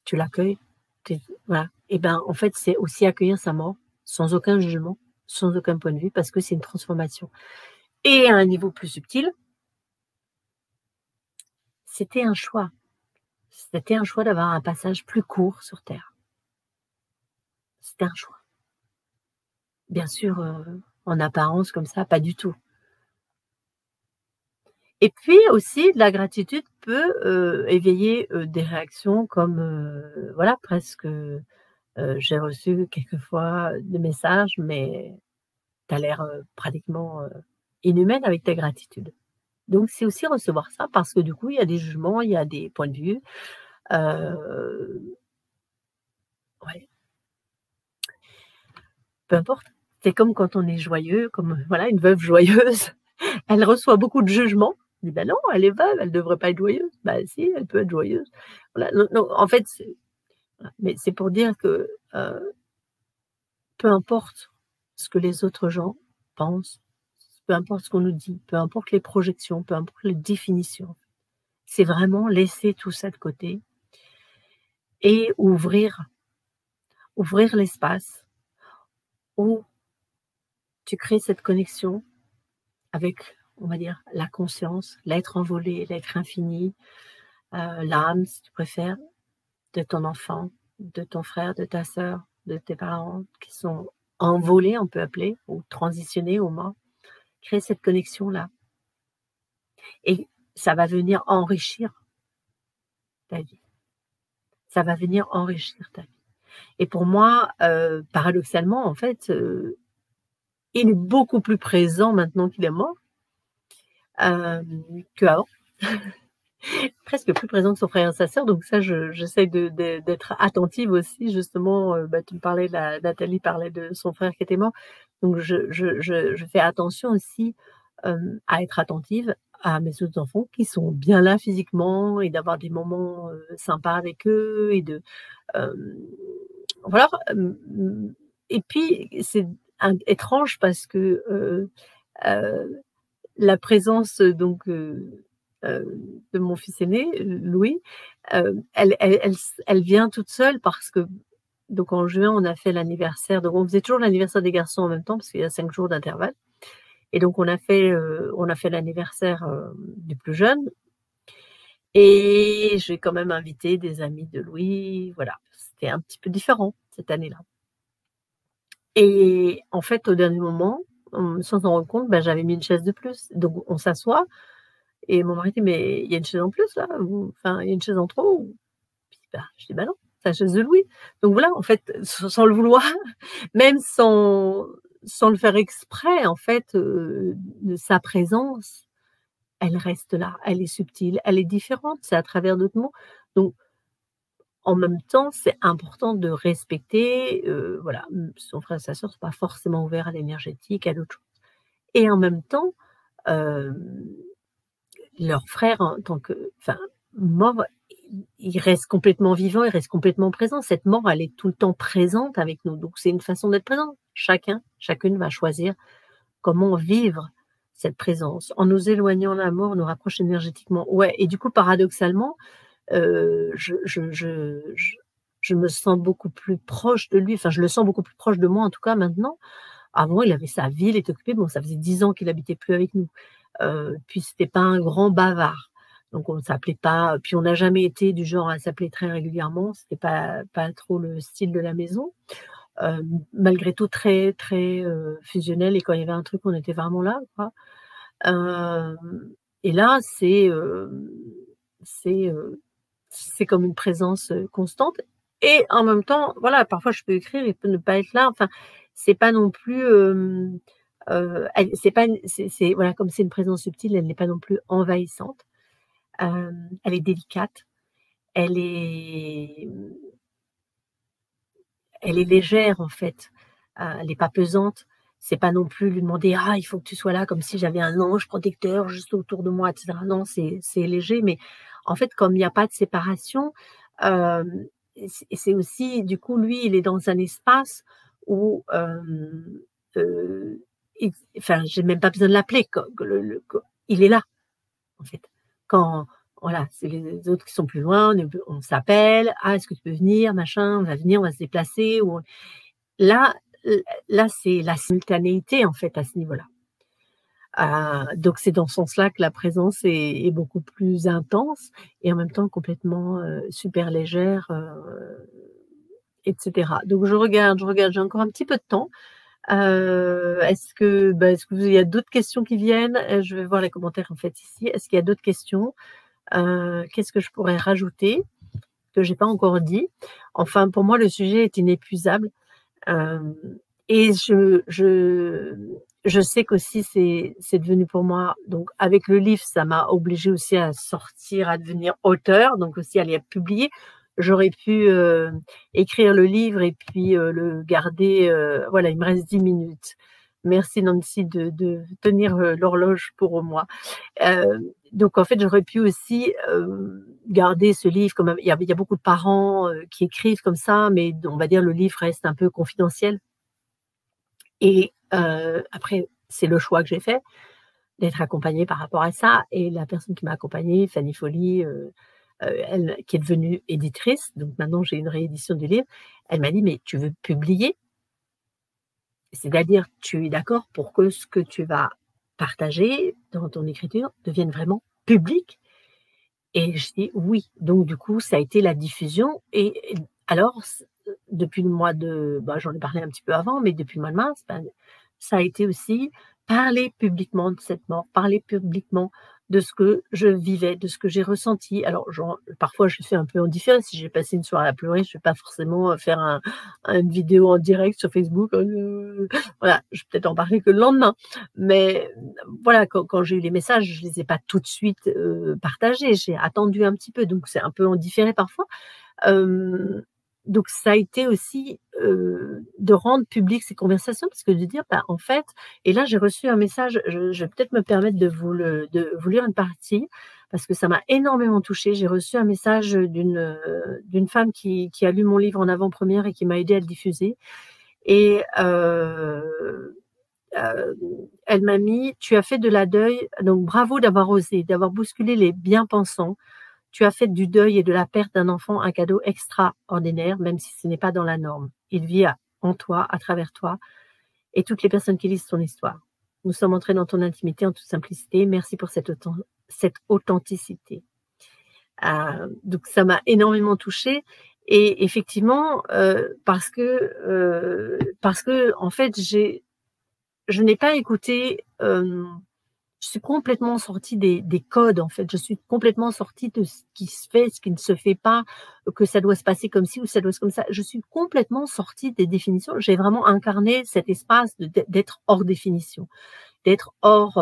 Tu l'accueilles, tu voilà et ben, en fait, c'est aussi accueillir sa mort, sans aucun jugement, sans aucun point de vue, parce que c'est une transformation et à un niveau plus subtil, c'était un choix. C'était un choix d'avoir un passage plus court sur terre. C'était un choix. Bien sûr, en apparence comme ça, pas du tout. Et puis aussi, la gratitude peut, éveiller, des réactions comme, voilà, presque, j'ai reçu quelquefois des messages: «Mais tu as l'air, pratiquement, inhumaine avec ta gratitude». Donc c'est aussi recevoir ça parce que du coup, il y a des jugements, il y a des points de vue, heu, ouais, peu importe. C'est comme quand on est joyeux, comme, voilà, une veuve joyeuse, elle reçoit beaucoup de jugements. On dit: «Bah non, elle est veuve, elle devrait pas être joyeuse». Bah si, elle peut être joyeuse. Voilà, non, en fait, c'est voilà, mais c'est pour dire que, peu importe ce que les autres gens pensent, peu importe ce qu'on nous dit, peu importe les projections, peu importe les définitions, c'est vraiment laisser tout ça de côté et ouvrir l'espace où tu crées cette connexion avec, on va dire, la conscience, l'être envolé, l'être infini, l'âme, si tu préfères, de ton enfant, de ton frère, de ta sœur, de tes parents qui sont envolés, on peut appeler, ou transitionnés au moins. Créer cette connexion-là et ça va venir enrichir ta vie. Ça va venir enrichir ta vie et pour moi, paradoxalement, en fait, il est beaucoup plus présent maintenant qu'il est mort, qu'avant. Presque plus présent que son frère et sa sœur, donc ça j'essaie d'être attentive aussi justement, bah, tu me parlais de la Nathalie parlait de son frère qui était mort, donc je fais attention aussi, à être attentive à mes autres enfants qui sont bien là physiquement et d'avoir des moments, sympas avec eux et de, hem, voilà, et puis c'est étrange parce que, heu la présence, donc de mon fils aîné, Louis, elle vient toute seule parce que donc en juin, on a fait l'anniversaire donc on faisait toujours l'anniversaire des garçons en même temps parce qu'il y a 5 jours d'intervalle et donc on a fait l'anniversaire, du plus jeune et j'ai quand même invité des amis de Louis, voilà. C'était un petit peu différent cette année-là et en fait, au dernier moment, sans s'en rendre compte, bah, j'avais mis une chaise de plus donc on s'assoit. Et mon mari dit: «Mais il y a une chaise en plus là ou enfin, il y a une chaise en trop ou?» Puis bah, je dis: «Bah non, c'est la chaise de Louis». Donc voilà, en fait, sans le vouloir, même sans le faire exprès, en fait, de sa présence, elle reste là, elle est subtile, elle est différente, c'est à travers d'autres mots. Donc en même temps, c'est important de respecter, voilà, son frère et sa sœur sont pas forcément ouverts à l'énergétique, à d'autres choses. Et en même temps, hem leur frère en tant que enfin, mort, il reste complètement vivant, il reste complètement présent. Cette mort, elle est tout le temps présente avec nous, donc c'est une façon d'être présent. Chacune va choisir comment vivre cette présence. En nous éloignant la mort, on nous rapproche énergétiquement. Ouais et du coup, paradoxalement, je me sens beaucoup plus proche de lui, enfin, je le sens beaucoup plus proche de moi, en tout cas, maintenant. Avant, il avait sa vie, il était occupé. Bon, ça faisait 10 ans qu'il habitait plus avec nous. Puis c'était pas un grand bavard. Donc on ne s'appelait pas puis on n'a jamais été du genre à s'appeler très régulièrement, c'était pas trop le style de la maison. Malgré tout très, très, fusionnel et quand il y avait un truc, on était vraiment là, quoi. Hem et là, c'est, c'est comme une présence, constante et en même temps, voilà, parfois je peux écrire, il peut ne pas être là, enfin, c'est pas non plus, elle c'est pas une c'est voilà, comme c'est une présence subtile, elle n'est pas non plus envahissante. Elle est délicate, elle est, elle est légère en fait, elle est pas pesante. C'est pas non plus lui demander: «Ah, il faut que tu sois là», comme si j'avais un ange protecteur juste autour de moi et cetera. Non, c'est léger, mais en fait, comme il y a pas de séparation, hem, c'est aussi du coup, lui, il est dans un espace où, il enfin, j'ai même pas besoin de l'appeler, co le il est là. En fait. Quand voilà, c'est les autres qui sont plus loin, on s'appelle: «Ah, est-ce que tu peux venir? Machin, on va venir, on va se déplacer» ou là là, c'est la simultanéité, en fait, à ce niveau-là. Donc c'est dans ce sens-là que la présence est beaucoup plus intense et en même temps complètement, super légère, et cetera. Donc je regarde, j'ai encore un petit peu de temps. Est-ce que il y a d'autres questions qui viennent? Je vais voir les commentaires en fait ici. Est-ce qu'il y a d'autres questions? Qu'est-ce que je pourrais rajouter que j'ai pas encore dit? Enfin, pour moi, le sujet est inépuisable. Et je sais qu'aussi c'est devenu pour moi, donc avec le livre, ça m'a obligée aussi à sortir, à devenir auteure, donc aussi à les publier. J'aurais pu écrire le livre et puis le garder. Voilà, il me reste 10 minutes. Merci Nancy de tenir l'horloge pour moi. Donc en fait, j'aurais pu aussi garder ce livre. Comme il y a beaucoup de parents qui écrivent comme ça, mais on va dire le livre reste un peu confidentiel. Et après, c'est le choix que j'ai fait d'être accompagnée par rapport à ça. Et la personne qui m'a accompagnée, Fanny Folly, elle, qui est devenue éditrice, donc maintenant j'ai une réédition du livre. Elle m'a dit: «Mais tu veux publier? C'est-à-dire, tu es d'accord pour que ce que tu vas partager dans ton écriture devienne vraiment public?» Et je dis: «Oui». Donc du coup, ça a été la diffusion. Et alors, depuis le mois de, j'en ai parlé un petit peu avant, mais depuis le mois de mars, ça a été aussi parler publiquement de cette mort, parler publiquement de ce que je vivais, de ce que j'ai ressenti. Alors parfois je fais un peu en différé. Si j'ai passé une soirée à pleurer, je vais pas forcément faire une vidéo en direct sur Facebook, voilà, je vais peut-être en parler que le lendemain. Mais voilà, quand j'ai eu les messages, je les ai pas tout de suite partagés, j'ai attendu un petit peu, donc c'est un peu en différé parfois. Donc ça a été aussi de rendre publiques ces conversations, parce que de dire, en fait, et là j'ai reçu un message, je vais peut-être me permettre de vous lire une partie, parce que ça m'a énormément touchée. J'ai reçu un message d'une femme qui a lu mon livre en avant-première et qui m'a aidée à le diffuser. Et elle m'a mis: «Tu as fait de la deuil, donc bravo d'avoir osé, d'avoir bousculé les bien-pensants. Tu as fait du deuil et de la perte d'un enfant un cadeau extraordinaire, même si ce n'est pas dans la norme. Il vit en toi, à travers toi et toutes les personnes qui lisent ton histoire. Nous sommes entrés dans ton intimité en toute simplicité. Merci pour cette authenticité.» Donc ça m'a énormément touchée. Et effectivement, parce que en fait, je n'ai pas écouté. Je suis complètement sortie des codes, en fait. Je suis complètement sortie de ce qui se fait, ce qui ne se fait pas, que ça doit se passer comme ci ou ça doit se comme ça. Je suis complètement sortie des définitions. J'ai vraiment incarné cet espace d'être hors définition, d'être hors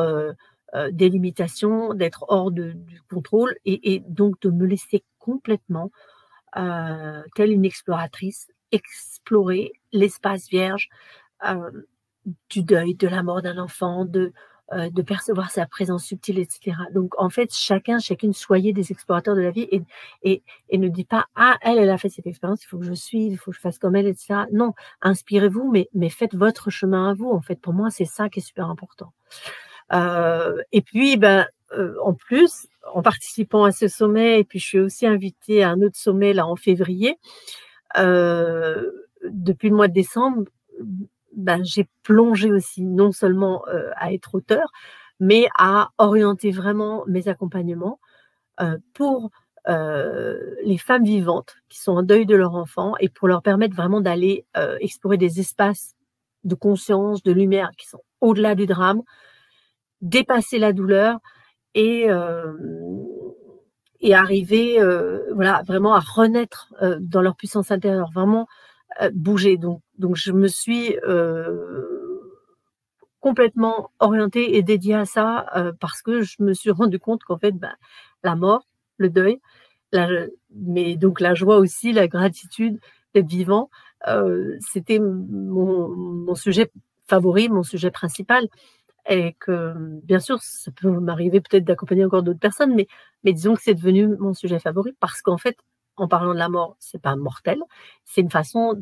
des limitations, d'être hors du contrôle, et donc de me laisser complètement, telle une exploratrice, explorer l'espace vierge, du deuil, de la mort d'un enfant, de percevoir sa présence subtile, et cetera. Donc en fait, chacune, soyez des explorateurs de la vie, et ne dites pas: «Ah, elle a fait cette expérience, il faut que je suive, il faut que je fasse comme elle», et cetera. Non, inspirez-vous, mais faites votre chemin à vous. En fait, pour moi, c'est ça qui est super important. Et puis, en plus, en participant à ce sommet, et puis je suis aussi invitée à un autre sommet là en février, depuis le mois de décembre, j'ai plongé aussi, non seulement à être auteure, mais à orienter vraiment mes accompagnements pour les femmes vivantes qui sont en deuil de leur enfant, et pour leur permettre vraiment d'aller explorer des espaces de conscience, de lumière qui sont au-delà du drame, dépasser la douleur, et arriver voilà, vraiment à renaître dans leur puissance intérieure, vraiment bouger. Donc je me suis complètement orientée et dédiée à ça, parce que je me suis rendu compte qu'en fait, la mort, le deuil, mais donc la joie aussi, la gratitude d'être vivant, c'était mon sujet favori, mon sujet principal. Et que, bien sûr, ça peut m'arriver peut-être d'accompagner encore d'autres personnes, mais disons que c'est devenu mon sujet favori, parce qu'en fait, en parlant de la mort, c'est pas mortel, c'est une façon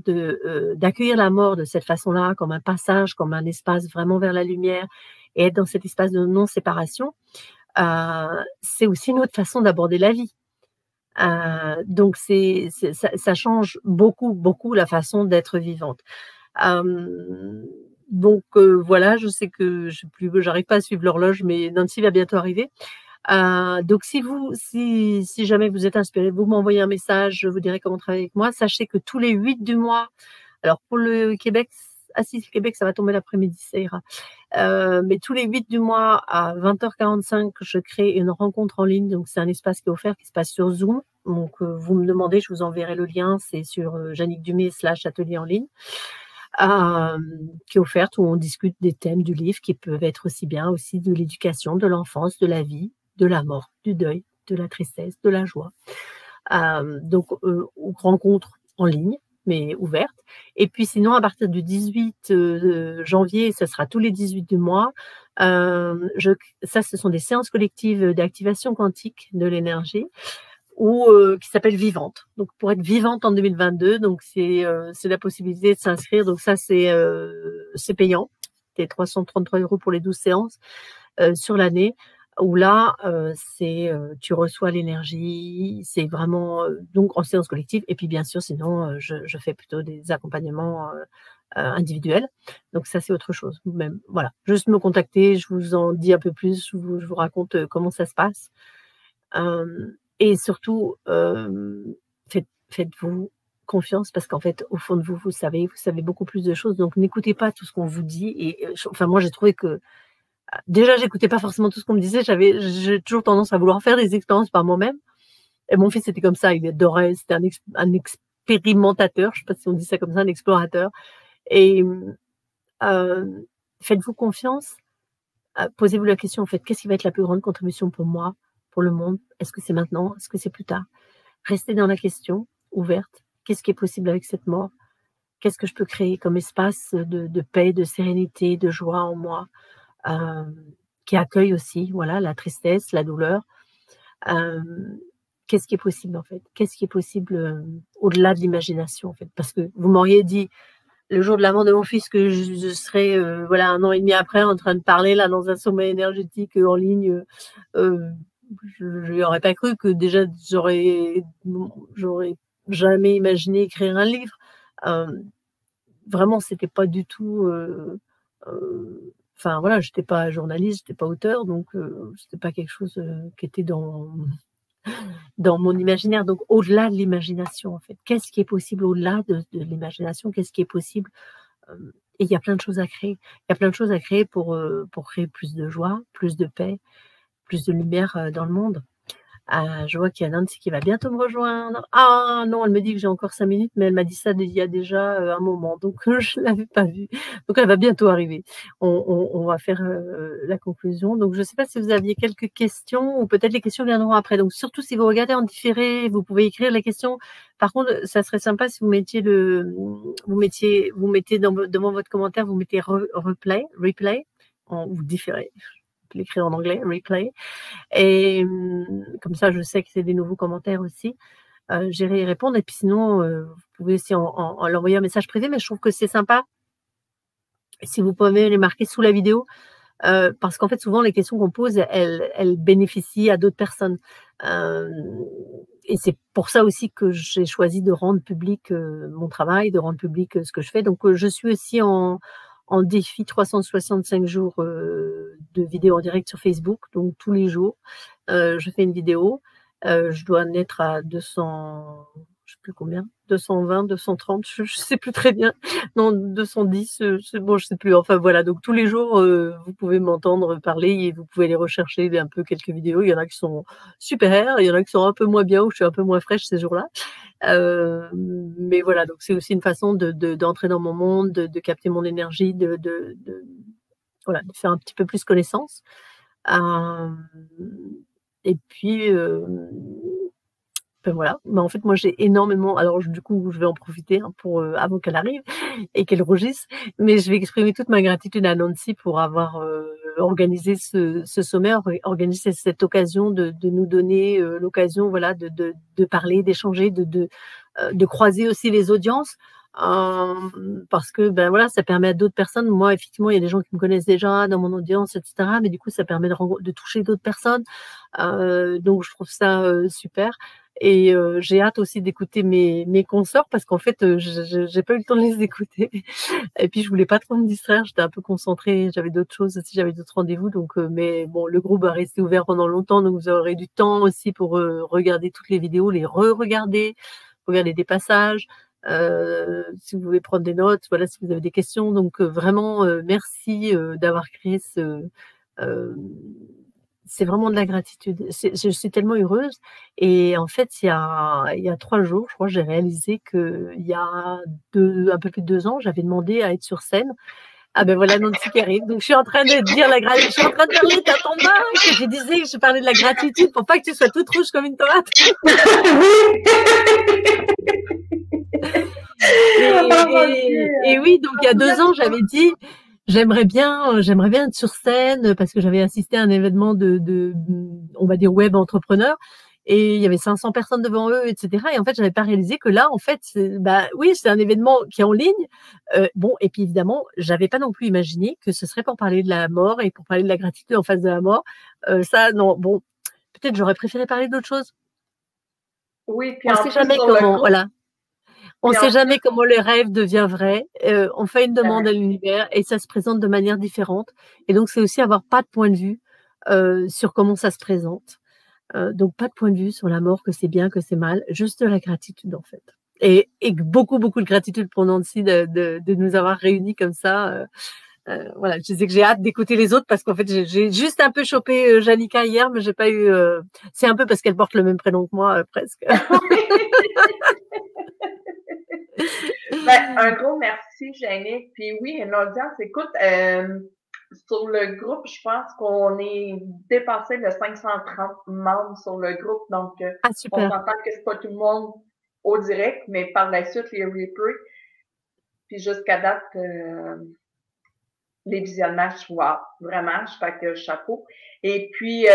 d'accueillir la mort de cette façon-là, comme un passage, comme un espace vraiment vers la lumière, et être dans cet espace de non-séparation. C'est aussi une autre façon d'aborder la vie. Donc ça change beaucoup, beaucoup la façon d'être vivante. voilà, je sais que j'arrive pas à suivre l'horloge, mais Nancy va bientôt arriver. Donc si jamais vous êtes inspiré, vous m'envoyez un message, je vous dirai comment travailler avec moi. Sachez que tous les 8 du mois, alors pour le Québec, si le Québec, ça va tomber l'après-midi, ça ira. Mais tous les 8 du mois à 20h45, je crée une rencontre en ligne. Donc c'est un espace qui est offert, qui se passe sur Zoom. Donc vous me demandez, je vous enverrai le lien. C'est sur Jannick Dumais / atelier en ligne. Qui est offerte, où on discute des thèmes du livre qui peuvent être aussi bien aussi de l'éducation, de l'enfance, de la vie, de la mort, du deuil, de la tristesse, de la joie. Donc rencontre en ligne, mais ouverte. Et puis sinon, à partir du 18 janvier, ce sera tous les 18 du mois, ça, ce sont des séances collectives d'activation quantique de l'énergie, ou qui s'appelle Vivante. Donc pour être vivante en 2022, donc c'est la possibilité de s'inscrire. Donc ça c'est payant, c'est 333 € pour les 12 séances sur l'année. Où là tu reçois l'énergie, c'est vraiment donc en séance collective. Et puis bien sûr sinon je fais plutôt des accompagnements individuels. Donc ça c'est autre chose. Même voilà, juste me contacter, je vous en dis un peu plus, je vous raconte comment ça se passe. Et surtout, faites-vous confiance, parce qu'en fait, au fond de vous, vous savez beaucoup plus de choses. Donc n'écoutez pas tout ce qu'on vous dit. Et enfin, moi, j'ai trouvé que déjà, j'écoutais pas forcément tout ce qu'on me disait. J'ai toujours tendance à vouloir faire des expériences par moi-même. Et mon fils était comme ça, il adorait. C'était un expérimentateur. Je sais pas si on dit ça comme ça, un explorateur. Et faites-vous confiance. Posez-vous la question, en fait, qu'est-ce qui va être la plus grande contribution pour moi, pour le monde? Est-ce que c'est maintenant? Est-ce que c'est plus tard? Restez dans la question ouverte. Qu'est-ce qui est possible avec cette mort? Qu'est-ce que je peux créer comme espace de paix, de sérénité, de joie en moi, qui accueille aussi, voilà, la tristesse, la douleur. Qu'est-ce qui est possible en fait? Qu'est-ce qui est possible au-delà de l'imagination en fait? Parce que vous m'auriez dit le jour de la mort de mon fils que je serais voilà 1 an et demi après en train de parler là dans un sommet énergétique en ligne. Je n'aurais pas cru que déjà j'aurais jamais imaginé écrire un livre. Vraiment, c'était pas du tout. Enfin voilà, j'étais pas journaliste, j'étais pas auteur, donc c'était pas quelque chose qui était dans mon imaginaire. Donc au-delà de l'imagination, en fait, qu'est-ce qui est possible au-delà de l'imagination? Qu'est-ce qui est possible? Et il y a plein de choses à créer. Il y a plein de choses à créer pour créer plus de joie, plus de paix, plus de lumière dans le monde. Je vois qu'il y a Nancy qui va bientôt me rejoindre. Ah non, elle me dit que j'ai encore 5 minutes, mais elle m'a dit ça il y a déjà un moment, donc je ne l'avais pas vue. Donc elle va bientôt arriver. On va faire la conclusion. Donc je ne sais pas si vous aviez quelques questions, ou peut-être les questions viendront après. Donc surtout si vous regardez en différé, vous pouvez écrire les questions. Par contre, ça serait sympa si vous mettiez devant votre commentaire, vous mettez replay, ou différé. Je peux l'écrire en anglais, replay. Et comme ça, je sais que c'est des nouveaux commentaires aussi. J'irai y répondre. Et puis sinon, vous pouvez aussi l'envoyer un message privé, mais je trouve que c'est sympa si vous pouvez les marquer sous la vidéo, parce qu'en fait, souvent, les questions qu'on pose, elles bénéficient à d'autres personnes. Et c'est pour ça aussi que j'ai choisi de rendre public mon travail, de rendre public ce que je fais. Donc, je suis aussi en défi 365 jours de vidéos en direct sur Facebook. Donc, tous les jours, je fais une vidéo. Je dois en être à 200, je sais plus combien, 220, 230, je sais plus très bien. Non, 210, c'est bon, je sais plus. Enfin voilà, donc tous les jours, vous pouvez m'entendre parler et vous pouvez aller rechercher un peu quelques vidéos. Il y en a qui sont super, il y en a qui sont un peu moins bien, où je suis un peu moins fraîche ces jours-là. Mais voilà, donc c'est aussi une façon d'entrer dans mon monde, de capter mon énergie, voilà, de faire un petit peu plus connaissance. Et puis ben voilà. Mais en fait, moi, j'ai énormément. Alors, du coup, je vais en profiter pour avant qu'elle arrive et qu'elle rougisse. Mais je vais exprimer toute ma gratitude à Nancy pour avoir organisé ce sommet, organisé cette occasion de nous donner l'occasion, voilà, de parler, d'échanger, de croiser aussi les audiences. Parce que ben voilà, ça permet à d'autres personnes. Moi, effectivement, il y a des gens qui me connaissent déjà dans mon audience, etc. Mais du coup, ça permet de toucher d'autres personnes. Donc, je trouve ça super. Et j'ai hâte aussi d'écouter mes consorts parce qu'en fait, j'ai pas eu le temps de les écouter. Et puis je voulais pas trop me distraire, j'étais un peu concentrée, j'avais d'autres choses aussi, j'avais d'autres rendez-vous. Donc, mais bon, le groupe va rester ouvert pendant longtemps, donc vous aurez du temps aussi pour regarder toutes les vidéos, les re-regarder, regarder des passages. Si vous voulez prendre des notes, voilà, si vous avez des questions. Donc vraiment, merci d'avoir créé c'est vraiment de la gratitude. Je suis tellement heureuse. Et en fait, il y a 3 jours, je crois, j'ai réalisé que il y a un peu plus de 2 ans, j'avais demandé à être sur scène. Ah ben voilà Nancy qui arrive. Donc je suis en train de dire je suis en train de parler, t'entends pas que je disais que je parlais de la gratitude pour pas que tu sois toute rouge comme une tomate. Et oui, donc il y a 2 ans, j'avais dit j'aimerais bien être sur scène parce que j'avais assisté à un événement on va dire web entrepreneur et il y avait 500 personnes devant eux, etc. Et en fait, j'avais pas réalisé que là, en fait, oui, c'est un événement qui est en ligne. Bon, et puis évidemment, j'avais pas non plus imaginé que ce serait pour parler de la mort et pour parler de la gratitude en face de la mort. Ça, non, bon, peut-être j'aurais préféré parler d'autre chose. Oui, puis On en sait plus jamais sur le comment, groupe, voilà. On puis sait en jamais comment le rêve devient vrai. On fait une demande plus, à l'univers et ça se présente de manière différente. Et donc, c'est aussi avoir pas de point de vue sur comment ça se présente. Donc, pas de point de vue sur la mort, que c'est bien, que c'est mal, juste de la gratitude en fait. Et beaucoup, beaucoup de gratitude pour Nancy de nous avoir réunis comme ça. Voilà, je sais que j'ai hâte d'écouter les autres parce qu'en fait, j'ai juste un peu chopé Janica hier, mais j'ai pas eu. C'est un peu parce qu'elle porte le même prénom que moi, presque. Ben, un gros merci, Jannick. Puis oui, une audience, écoute, sur le groupe, je pense qu'on est dépassé de 530 membres sur le groupe. Donc, Ah, on super. s'entend que c'est pas tout le monde au direct, mais par la suite, les replays. Puis jusqu'à date, les visionnages, wow, vraiment, je fais que chapeau. Et puis,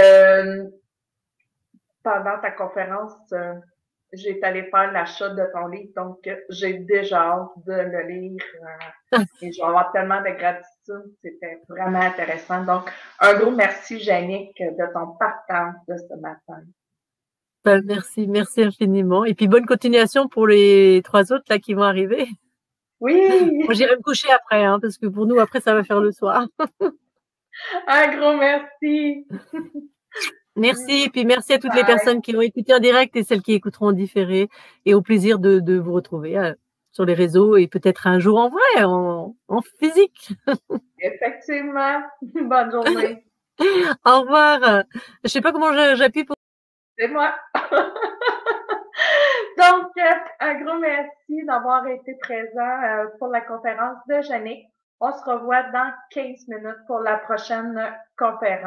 pendant ta conférence, j'ai allé faire l'achat de ton livre, donc j'ai déjà hâte de le lire et je vais avoir tellement de gratitude. C'était vraiment intéressant. Donc, un gros merci, Jannick, de ton partage de ce matin. Ben, merci, merci infiniment. Et puis bonne continuation pour les 3 autres là qui vont arriver. Oui, Moi, j'irai me coucher après, hein, parce que pour nous, après, ça va faire le soir. un gros merci. Merci, et puis merci à toutes les Bye. personnes qui ont écouté en direct et celles qui écouteront en différé. Et au plaisir de vous retrouver sur les réseaux et peut-être un jour en vrai, en physique. Effectivement. Bonne journée. Au revoir. Je sais pas comment j'appuie pour. C'est moi. Donc, un gros merci d'avoir été présent pour la conférence de Jannick. On se revoit dans 15 minutes pour la prochaine conférence.